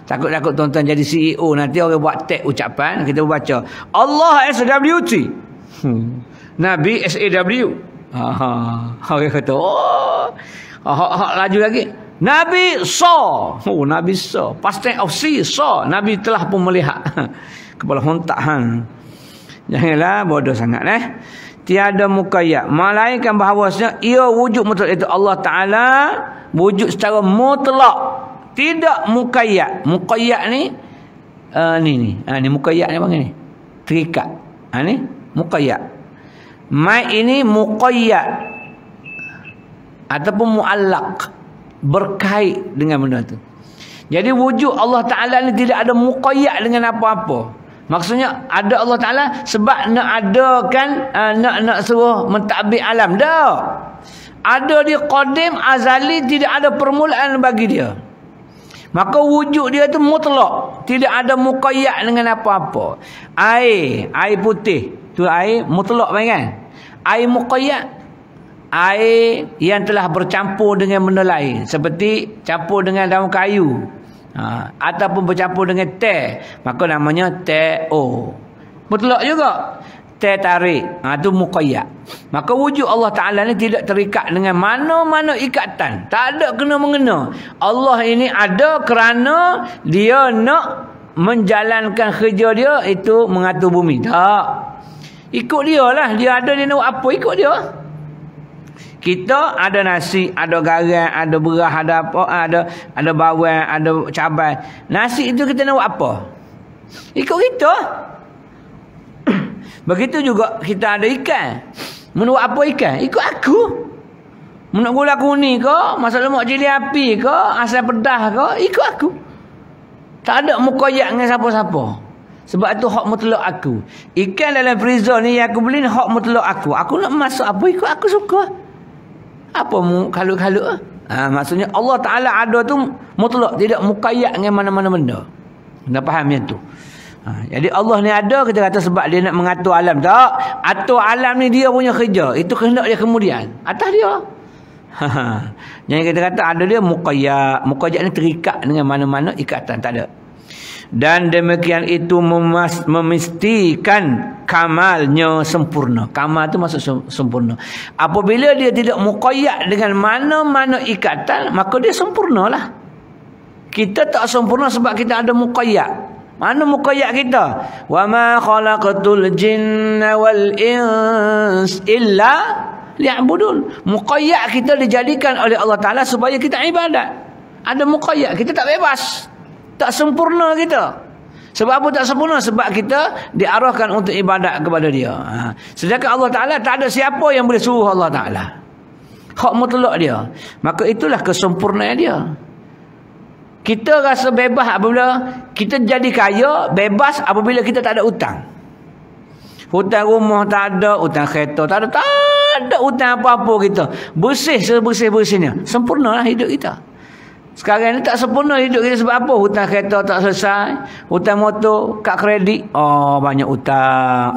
Takut-takut tuan-tuan jadi CEO nanti orang buat tag ucapan, kita baca Allah SWT. Nabi SAW. Orang kata hak laju lagi Nabi Nabi past tense of Nabi telah pun melihat. Kepala hontak janganlah bodoh sangat tiada muqayyad, melainkan bahawasanya ia wujud mutlak itu Allah Ta'ala wujud secara mutlak, tidak muqayyad. Muqayyad ni ni muqayyad ni panggil ni terikat. Ni muqayyad. Ini muqayyad ataupun muallaq, berkait dengan benda tu. Jadi wujud Allah Ta'ala ni tidak ada muqayyad dengan apa-apa. Maksudnya ada Allah Ta'ala sebab nak adakan nak suruh mentadbir alam. Dah ada dia qadim azali, tidak ada permulaan bagi dia. Maka wujud dia tu mutlak, tidak ada muqayyad dengan apa-apa. Air putih tu air mutlak kan? Air muqayyad, air yang telah bercampur dengan benda lain, seperti campur dengan daun kayu, ataupun bercampur dengan teh, maka namanya teh mutlak juga. Teh tarik, itu muqayyad. Maka wujud Allah Ta'ala ni tidak terikat dengan mana-mana ikatan, tak ada kena-mengena. Allah ini ada kerana dia nak menjalankan kerja dia itu mengatur bumi. Tak, ikut dia lah. Dia ada, dia nak apa, ikut dia. Kita ada nasi, ada garam, ada beras, ada apa, ada bawang, ada cabai. Nasi itu kita nak apa, ikut kita. Begitu juga kita ada ikan. Menurut apa ikan? Ikut aku. Menurut gula kuning ke, masak lemak cili api ke, asam pedas ke, ikut aku. Tak ada muqayyad dengan siapa-siapa. Sebab itu hak mutlak aku. Ikan dalam freezer ni yang aku beli ni hak mutlak aku. Aku nak masak apa, ikut aku suka. Apa mu kalut-kalut? Maksudnya Allah Ta'ala ada tu mutlak, tidak muqayyad dengan mana-mana benda. Dah faham yang tu? Jadi Allah ni ada, kita kata sebab dia nak mengatur alam. Tak. Atur alam ni dia punya kerja. Itu kehendak dia kemudian. Atas dia. Yang kita kata ada dia muqayyad. Muqayyad ni terikat dengan mana-mana ikatan. Tak ada. Dan demikian itu memastikan kamalnya sempurna. Kamal tu maksud sempurna. Apabila dia tidak muqayyad dengan mana-mana ikatan, maka dia sempurnalah. Kita tak sempurna sebab kita ada muqayyad. Mana muqayyad kita? Wa ma khalaqatul jinna wal ins illa liya'budun. Muqayyad kita dijadikan oleh Allah Taala supaya kita ibadat. Ada muqayyad, kita tak bebas. Tak sempurna kita. Sebab apa tak sempurna? Sebab kita diarahkan untuk ibadat kepada dia. Sedangkan Allah Taala tak ada siapa yang boleh suruh Allah Taala. Hak mutlak dia. Maka itulah kesempurnaan dia. Kita rasa bebas apabila kita jadi kaya, bebas apabila kita tak ada hutang. Hutang rumah tak ada, hutang kereta tak ada hutang apa-apa kita. Bersih sebersih-bersihnya. Sempurnalah hidup kita. Sekarang ni tak sempurna hidup kita sebab apa? Hutang kereta tak selesai, hutang motor, kad kredit, banyak hutang,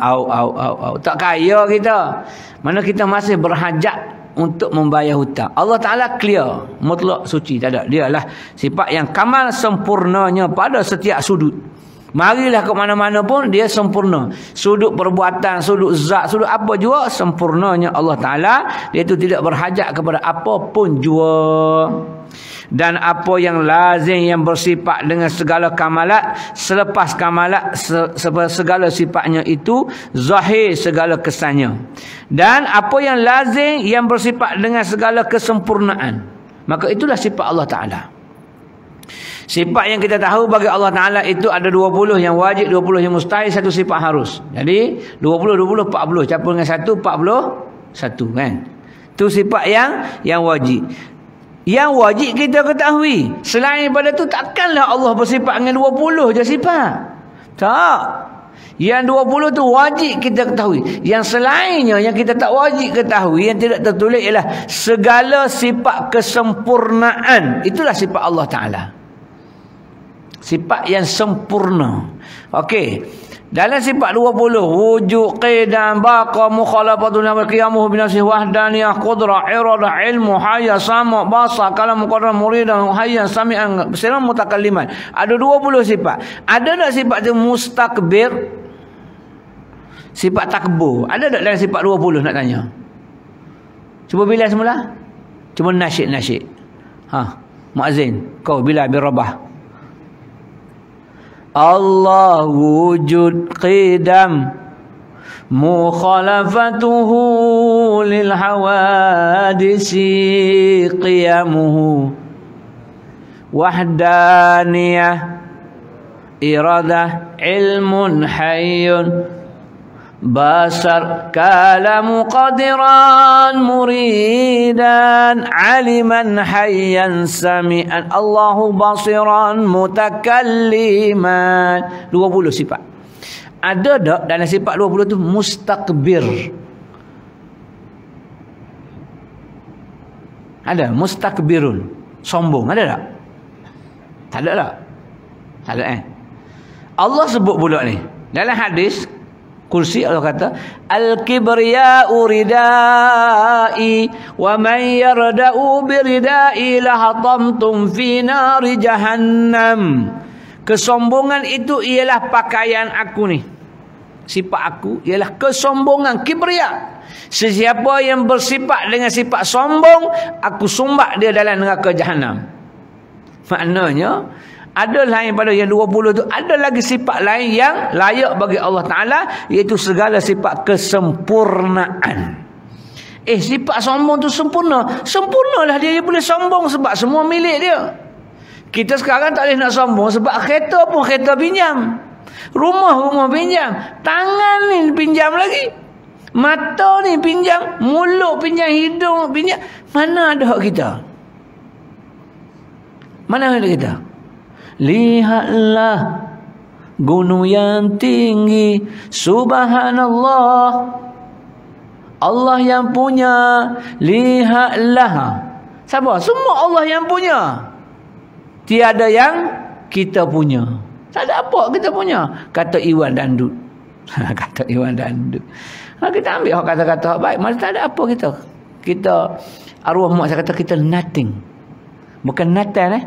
tak kaya kita. Mana kita masih berhajat untuk membayar hutang. Allah Ta'ala clear, mutlak, suci, tak ada. Dia lah sifat yang kamal sempurnanya pada setiap sudut. Marilah ke mana-mana pun dia sempurna. Sudut perbuatan, sudut zat, sudut apa juga sempurnanya Allah Ta'ala. Dia itu tidak berhajat kepada apa pun jua. Dan apa yang lazim yang bersifat dengan segala kamalat, selepas kamalat segala sifatnya itu zahir segala kesannya. Dan apa yang lazim yang bersifat dengan segala kesempurnaan, maka itulah sifat Allah Ta'ala. Sifat yang kita tahu bagi Allah Ta'ala itu ada 20 yang wajib, 20 yang mustahil, satu sifat harus. Jadi 20, 40. Campur dengan 1, 41 kan. Itu sifat yang wajib. Yang wajib kita ketahui. Selain daripada tu takkanlah Allah bersifat dengan 20 je sifat. Tak. Yang 20 tu wajib kita ketahui. Yang selainnya yang kita tak wajib ketahui, yang tidak tertulis ialah segala sifat kesempurnaan. Itulah sifat Allah Ta'ala. Sifat yang sempurna. Okey. Dalam sifat 20, wujud, qidam, baqa, mukhalafatun wal qiyamuhu binafsihi wahdaniyah, qudrah, iradah, ilmu, haya, sama, basa, kalam, muqarrar, muridan, hayyan, sami'an, basiran, mutakalliman. Ada 20 sifat. Ada tak sifat tu mustakbir? Sifat takbur. Ada tak dalam sifat 20 nak tanya? Cuba bilang semula. Cuba nasyid. Muazzin, kau bila birabah. Allah wujud qidam, mukhalafatuhu lil hawadisi qiyamuhu, wahdaniyah, iradah, ilmun hayyun, basar, kalamu qadiran, muridan, aliman, hayyan, sami'an, Allahu basiran, mutakalliman. 20 sifat. Ada tak dalam sifat 20 tu mustakbir? Ada mustakbirun, sombong, ada tak? Tak ada tak? Tak ada Allah sebut pula ni dalam hadis kursi. Allah kata al-kibriya'u ridai wa man yarda'u biridai lahatamtum fi nari jahannam. Kesombongan itu ialah pakaian aku ni. Sifat aku ialah kesombongan, kibriya. Sesiapa yang bersifat dengan sifat sombong, aku sumbat dia dalam neraka jahanam. Maknanya ada lain pada yang 20 tu, ada lagi sifat lain yang layak bagi Allah Ta'ala, iaitu segala sifat kesempurnaan. Sifat sombong tu sempurna. Sempurnalah dia boleh sombong sebab semua milik dia. Kita sekarang tak boleh nak sombong sebab kereta pun kereta pinjam, rumah pinjam, tangan ni pinjam lagi, mata ni pinjam, mulut pinjam, hidung pinjam. Mana ada hak kita? Mana ada kita? Lihatlah gunung yang tinggi, subhanallah, Allah yang punya. Lihatlah. Siapa? Semua Allah yang punya. Tiada yang kita punya. Tak ada apa kita punya. Kata Iwan Dandut. Kata Iwan Dandut. Kita ambil kata-kata baik. Maksud tak ada apa kita. Kita arwah mak saya kata kita nothing. Bukan Natal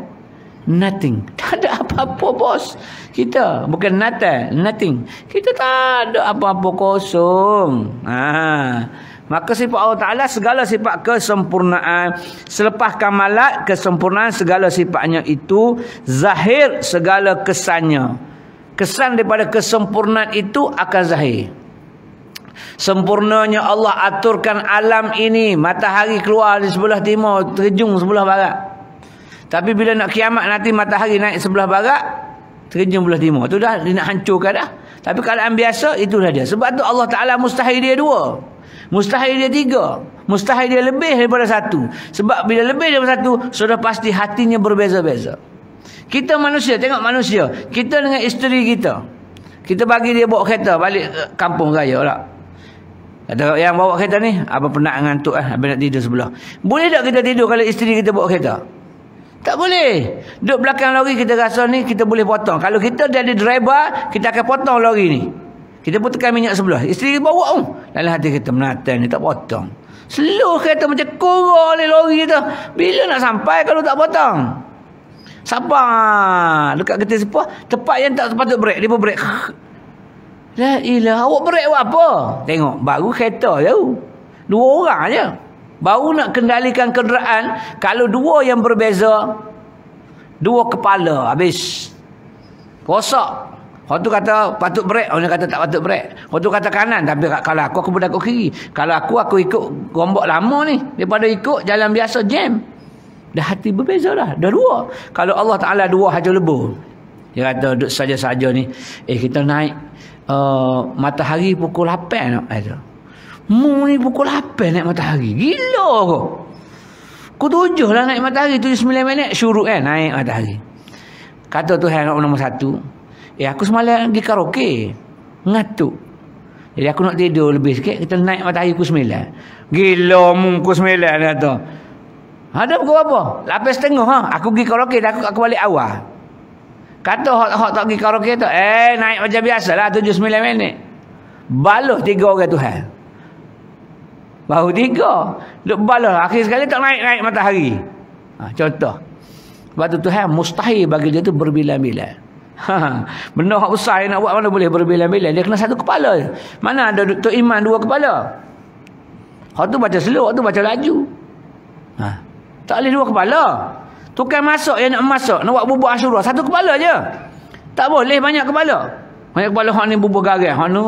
nothing. Tak ada apa-apa bos. Kita bukan Natal, nothing. Kita tak ada apa-apa, kosong. Maka sifat Allah Ta'ala segala sifat kesempurnaan. Selepas kamalat, kesempurnaan segala sifatnya itu zahir segala kesannya. Kesan daripada kesempurnaan itu akan zahir. Sempurnanya Allah aturkan alam ini. Matahari keluar di sebelah timur, terjun sebelah barat. Tapi bila nak kiamat nanti matahari naik sebelah barat, terjun sebelah timur. Itu dah dia nak hancurkan dah. Tapi keadaan biasa itulah dia. Sebab tu Allah Ta'ala mustahil dia dua. Mustahil dia tiga. Mustahil dia lebih daripada satu. Sebab bila lebih daripada satu, sudah pasti hatinya berbeza-beza. Kita manusia, tengok manusia. Kita dengan isteri kita. Kita bagi dia bawa kereta balik kampung raya lah. Kata yang bawa kereta ni, apa penat ngantuk habis nak tidur sebelah. Boleh tak kita tidur kalau isteri kita bawa kereta? Tak boleh. Duduk belakang lori kita rasa ni kita boleh potong. Kalau kita jadi driver, kita akan potong lori ni. Kita pun tekan minyak sebelah. Isteri bawa dalam hati kita menatan ni tak potong. Slow kereta macam kurang ni lori kita. Bila nak sampai kalau tak potong? Sabar. Dekat kereta sepah, tempat yang tak sepatut brek, dia pun brek. La ilah, awak brek buat apa? Tengok, baru kereta je. Dua orang je. Baru nak kendalikan kenderaan. Kalau dua yang berbeza, dua kepala habis. Rosak. Orang tu kata patut brek, orang kata tak patut brek. Orang tu kata kanan, tapi kalau aku berdaku kiri. Kalau aku ikut gombak lama ni daripada ikut jalan biasa jam. Dah hati berbeza dah. Dah dua. Kalau Allah Ta'ala dua haja lebur. Dia kata duduk saja-saja ni. Kita naik matahari pukul 8 nak kata. Mu ni pukul 8 naik matahari. Gila kau. Pukul 7 lah naik matahari. 7-9 minit syuruk kan naik matahari. Kata Tuhan nombor 1. Aku semalam pergi karaoke. Ngantuk. Jadi aku nak tidur lebih sikit. Kita naik matahari pukul 9. Gila mu pukul 9 kata. Ada pukul apa? 8.30 Aku pergi karaoke. Aku balik awal. Kata hak tak pergi karaoke tu. Naik macam biasa lah 7-9 minit. Baluh 3 orang Tuhan. Baru 3. Duk baluh. Akhir sekali tak naik matahari. Contoh. Sebab tu Tuhan mustahil bagi dia tu berbilang-bilang. Benda hak besar yang nak buat mana boleh berbilang-bilang. Dia kena satu kepala je. Mana ada Tok Iman 2 kepala. Hak tu baca slow, hak tu baca laju. Tak boleh 2 kepala. Tukang masak yang nak masak, nak buat bubur Asyura, 1 kepala je. Tak boleh banyak kepala. Banyak kepala hak ni bubur garam. Hak ni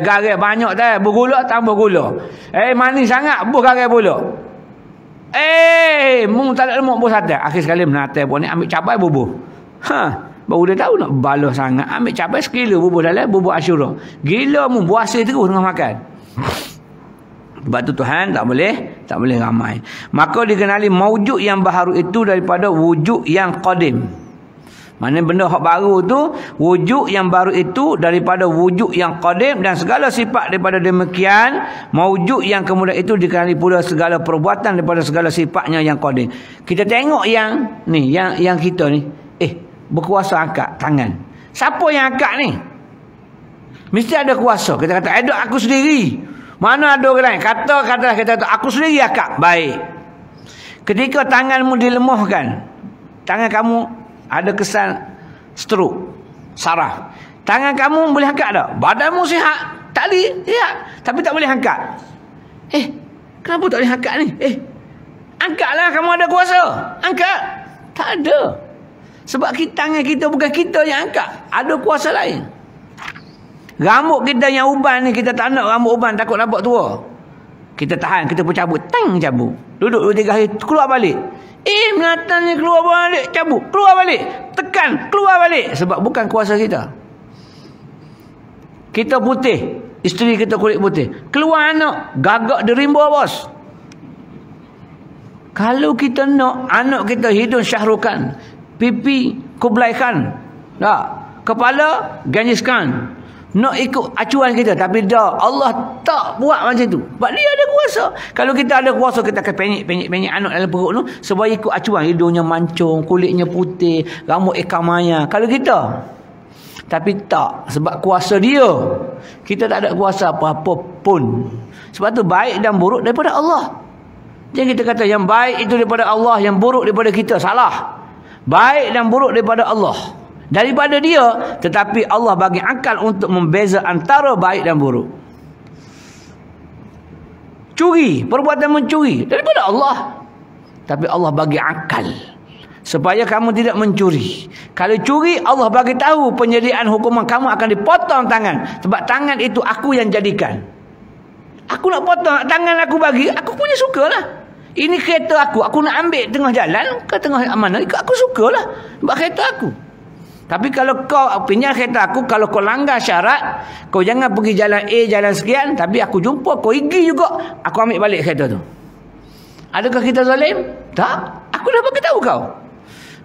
garam banyak dah, bergula tambah gula. Manis sangat, buh garam pula. Mung tak ada lemak buh sate. Akhir sekali menatai pun ni ambil cabai bubur. Baru dia tahu nak baluh sangat. Ambil cabai sekilo bubur dalam bubur Asyura. Gila mu puasa terus tengah makan. Sebab tu Tuhan tak boleh ramai. Maka dikenali mawujud yang baharu itu daripada wujud yang qadim. Mana benda hak baru tu, wujud yang baru itu daripada wujud yang qadim, dan segala sifat daripada demikian mawujud yang kemudian itu dikenali pula segala perbuatan daripada segala sifatnya yang qadim. Kita tengok yang ni, yang kita ni, berkuasa angkat tangan. Siapa yang angkat ni? Mesti ada kuasa. Kita kata, aku sendiri. Mana ada orang lain? Kata aku sendiri akak. Baik. Ketika tanganmu dilemahkan, tangan kamu ada kesan stroke, saraf. Tangan kamu boleh angkat tak? Badanmu sihat. Tak boleh sihat. Tapi tak boleh angkat. Kenapa tak boleh angkat ni? Angkatlah, kamu ada kuasa. Angkat. Tak ada. Sebab tangan kita bukan kita yang angkat. Ada kuasa lain. Rambut kita yang uban ni, kita tak nak rambut uban, takut nampak tua. Kita tahan, kita pun cabut. Cabut. Duduk 2-3 hari, keluar balik. Menatan ni keluar balik, cabut. Keluar balik. Tekan, keluar balik. Sebab bukan kuasa kita. Kita putih. Isteri kita kulit putih. Keluar anak, gagak derimba bos. Kalau kita nak anak kita hidung Syahrukan, pipi Kublai Khan, kepala Genghis Khan, nak ikut acuan kita, tapi dah Allah tak buat macam tu. Sebab dia ada kuasa. Kalau kita ada kuasa, kita akan penyek anak dalam perut tu sebab ikut acuan. Hidungnya mancung, kulitnya putih, rambut ikan maya. Kalau kita Tapi tak, sebab kuasa dia. Kita tak ada kuasa apa-apa pun. Sebab tu baik dan buruk daripada Allah. Jangan kita kata yang baik itu daripada Allah, yang buruk daripada kita. Salah. Baik dan buruk daripada Allah. Daripada dia, tetapi Allah bagi akal untuk membeza antara baik dan buruk. Curi, perbuatan mencuri daripada Allah. Tapi Allah bagi akal supaya kamu tidak mencuri. Kalau curi, Allah bagi tahu penyediaan hukuman, kamu akan dipotong tangan. Sebab tangan itu aku yang jadikan. Aku nak potong tangan, aku bagi, aku punya sukalah. Ini kereta aku nak ambil tengah jalan ke tengah mana, aku sukalah. Sebab kereta aku. Tapi kalau kau pinjam kereta aku, kalau kau langgar syarat, kau jangan pergi jalan A, jalan sekian, tapi aku jumpa, kau pergi juga, aku ambil balik kereta tu. Adakah kita zalim? Tak. Aku dah bagi tahu kau.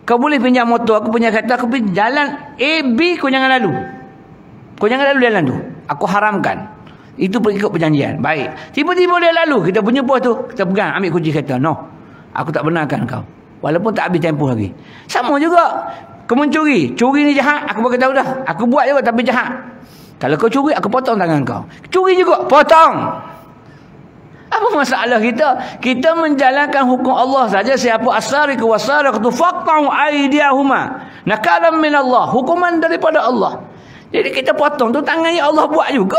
Kau boleh pinjam motor, aku punya kereta, aku pergi jalan A, B, kau jangan lalu. Kau jangan lalu jalan tu. Aku haramkan. Itu ikut perjanjian. Baik. Tiba-tiba dia lalu, kita punya bos tu, kita pegang, ambil kunci kereta. No. Aku tak benarkan kau. Walaupun tak habis tempoh lagi. Sama juga. Kau mencuri. Curi ni jahat. Aku bagi tahu dah. Aku buat juga tapi jahat. Kalau kau curi, aku potong tangan kau. Curi juga. Potong. Apa masalah kita? Kita menjalankan hukum Allah saja. Siapa asariku wasariqatu faqta'u aydiyahuma. Nakalam min Allah. Hukuman daripada Allah. Jadi kita potong tu tangan yang Allah buat juga.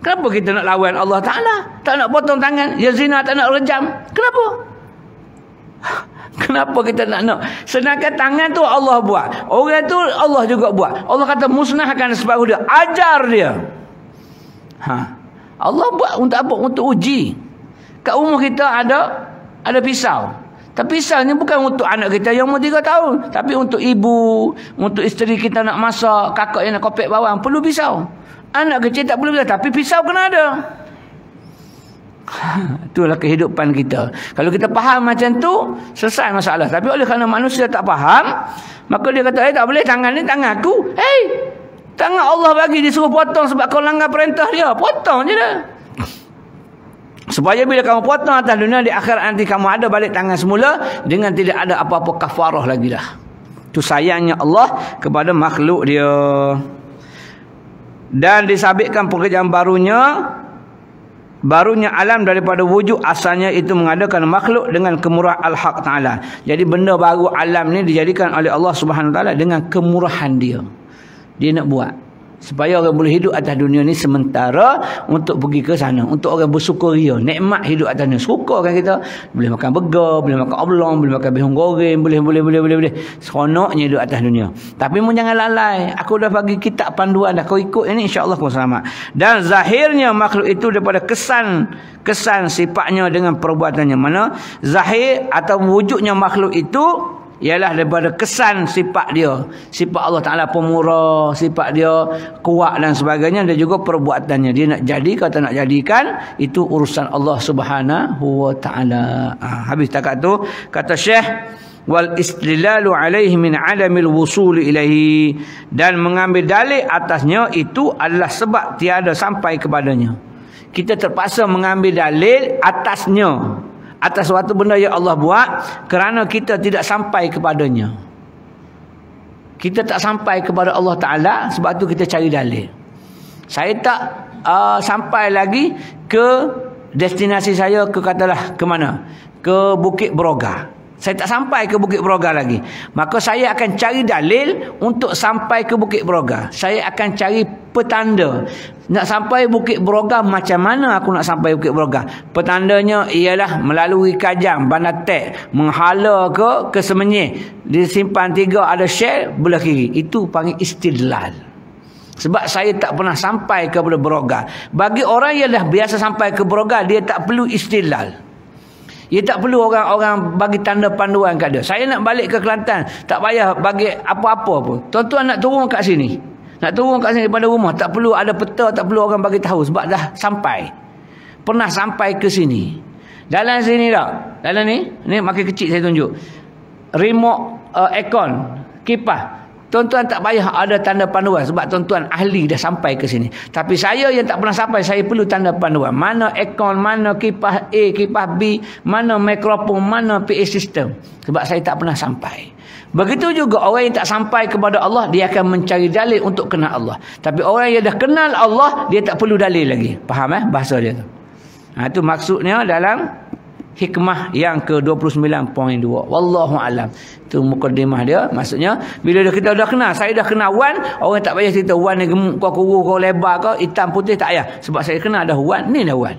Kenapa kita nak lawan Allah Ta'ala? Tak nak potong tangan. Ya zina tak nak rejam. Kenapa? Kenapa kita nak? Sedangkan tangan tu Allah buat. Orang tu Allah juga buat. Allah kata musnahkan separuh dia. Ajar dia. Allah buat untuk apa? Untuk uji. Kat rumah kita ada pisau. Tapi pisau ni bukan untuk anak kita yang umur 3 tahun. Tapi untuk ibu, untuk isteri kita nak masak, kakak yang nak kopek bawang, perlu pisau. Anak kecil tak perlu pisau. Tapi pisau kena ada. Itulah kehidupan kita. Kalau kita faham macam tu, selesai masalah. Tapi oleh kerana manusia tak faham, maka dia kata, tak boleh, tangan ni tangan aku. Tangan Allah bagi, disuruh potong sebab kau langgar perintah dia. Potong je dah. Supaya bila kamu potong atas dunia, di akhirat nanti kamu ada balik tangan semula dengan tidak ada apa-apa kafarah lagi dah. Itu sayangnya Allah kepada makhluk dia. Dan disabitkan pekerjaan barunya alam daripada wujud, asalnya itu mengadakan makhluk dengan kemurahan Al-Haq Ta'ala. Jadi benda baru alam ni dijadikan oleh Allah Subhanahu Wa Ta'ala dengan kemurahan dia. Dia nak buat supaya orang boleh hidup atas dunia ni sementara untuk pergi ke sana, untuk orang bersukaria, nikmat hidup atas dunia. Suka kan kita, boleh makan burger, boleh makan oblong, boleh makan bihun goreng, boleh. Seronoknya hidup atas dunia. Tapi mu jangan lalai. Aku dah bagi kitab panduan dah, kau ikut ini, insya-Allah kau selamat. Dan zahirnya makhluk itu daripada kesan sifatnya dengan perbuatannya. Mana zahir atau wujudnya makhluk itu ialah daripada kesan sifat dia. Sifat Allah Ta'ala pemurah, sifat dia kuat dan sebagainya, dan juga perbuatannya. Dia nak jadi atau nak jadikan, itu urusan Allah Subhanahu Wa Ta'ala. Habis takat tu, kata Syekh, wal istidlalu alaihi min adamil wusul ilaihi, dan mengambil dalil atasnya itu adalah sebab tiada sampai kepadanya. Kita terpaksa mengambil dalil atasnya, atas suatu benda yang Allah buat, kerana kita tidak sampai kepadanya. Kita tak sampai kepada Allah Ta'ala, sebab tu kita cari dalil. Saya tak sampai lagi ke destinasi saya, katalah ke mana? Ke Bukit Beroga. Saya tak sampai ke Bukit Beroga lagi. Maka saya akan cari dalil untuk sampai ke Bukit Beroga. Saya akan cari petanda. Nak sampai Bukit Beroga, macam mana aku nak sampai Bukit Beroga? Petandanya ialah melalui Kajang, Bandar Tek, menghala ke Semenyih. Disimpan 3 ada shell belah kiri. Itu panggil istidlal. Sebab saya tak pernah sampai ke Beroga. Bagi orang yang dah biasa sampai ke Beroga, dia tak perlu istidlal. Dia tak perlu orang-orang bagi tanda panduan kat dia. Saya nak balik ke Kelantan, tak payah bagi apa-apa pun. Tuan-tuan nak turun kat sini, nak turun kat sini daripada rumah, tak perlu ada peta, tak perlu orang bagi tahu, sebab dah sampai. Pernah sampai ke sini. Dalam sini tak? Dalam ni makin kecil saya tunjuk. Remote aircon, kipas. Tuan-tuan tak payah ada tanda panduan, sebab tuan-tuan ahli dah sampai ke sini. Tapi saya yang tak pernah sampai, saya perlu tanda panduan. Mana aircon, mana kipas A, kipas B, mana mikrofon, mana PA system. Sebab saya tak pernah sampai. Begitu juga orang yang tak sampai kepada Allah, dia akan mencari dalil untuk kenal Allah. Tapi orang yang dah kenal Allah, dia tak perlu dalil lagi. Faham bahasa dia tu? Itu maksudnya dalam hikmah yang ke-29.2. Wallahu alam. Itu mukadimah dia. Maksudnya bila kita dah kenal, saya dah kenal wan, orang tak payah cerita wan ni gemuk kau kurus kau lebar kau hitam putih, tak payah. Sebab saya kenal dah wan, ni dah wan.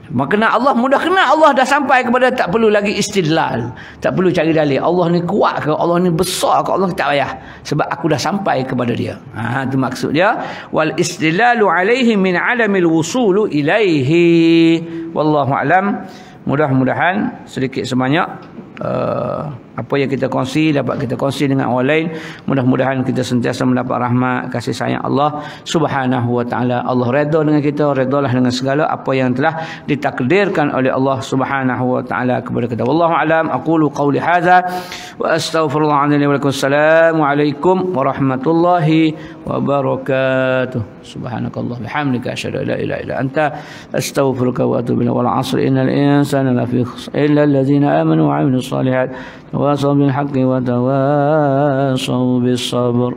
Kenal Allah, mudah kenal Allah dah sampai kepada tak perlu lagi istidlal, tak perlu cari dalil. Allah ni kuat ke, Allah ni besar ke, Allah tak payah, sebab aku dah sampai kepada dia. Itu maksud dia. Wal istidlalu alaihi min alamil wusulu ilaihi. Wallahu alam. Mudah-mudahan sedikit sebanyak apa yang kita kongsi dapat kita kongsi dengan orang lain. Mudah-mudahan kita sentiasa mendapat rahmat kasih sayang Allah Subhanahu wa taala. Allah redha dengan kita, redalah dengan segala apa yang telah ditakdirkan oleh Allah Subhanahu wa taala kepada kita. Wallahu alam. Aqulu qawli hadza wa astaghfirullah li wa lakum. Assalamualaikum warahmatullahi wabarakatuh. Subhanakallah bihamdika asyhadu an la ilaha illa anta astaghfiruka wa atubu ilaik. Wal 'asr innal insana lafi khusr illa allazina amanu wa 'amilus solihat tawasaw bil haqqi wa tawasaw bis sabr.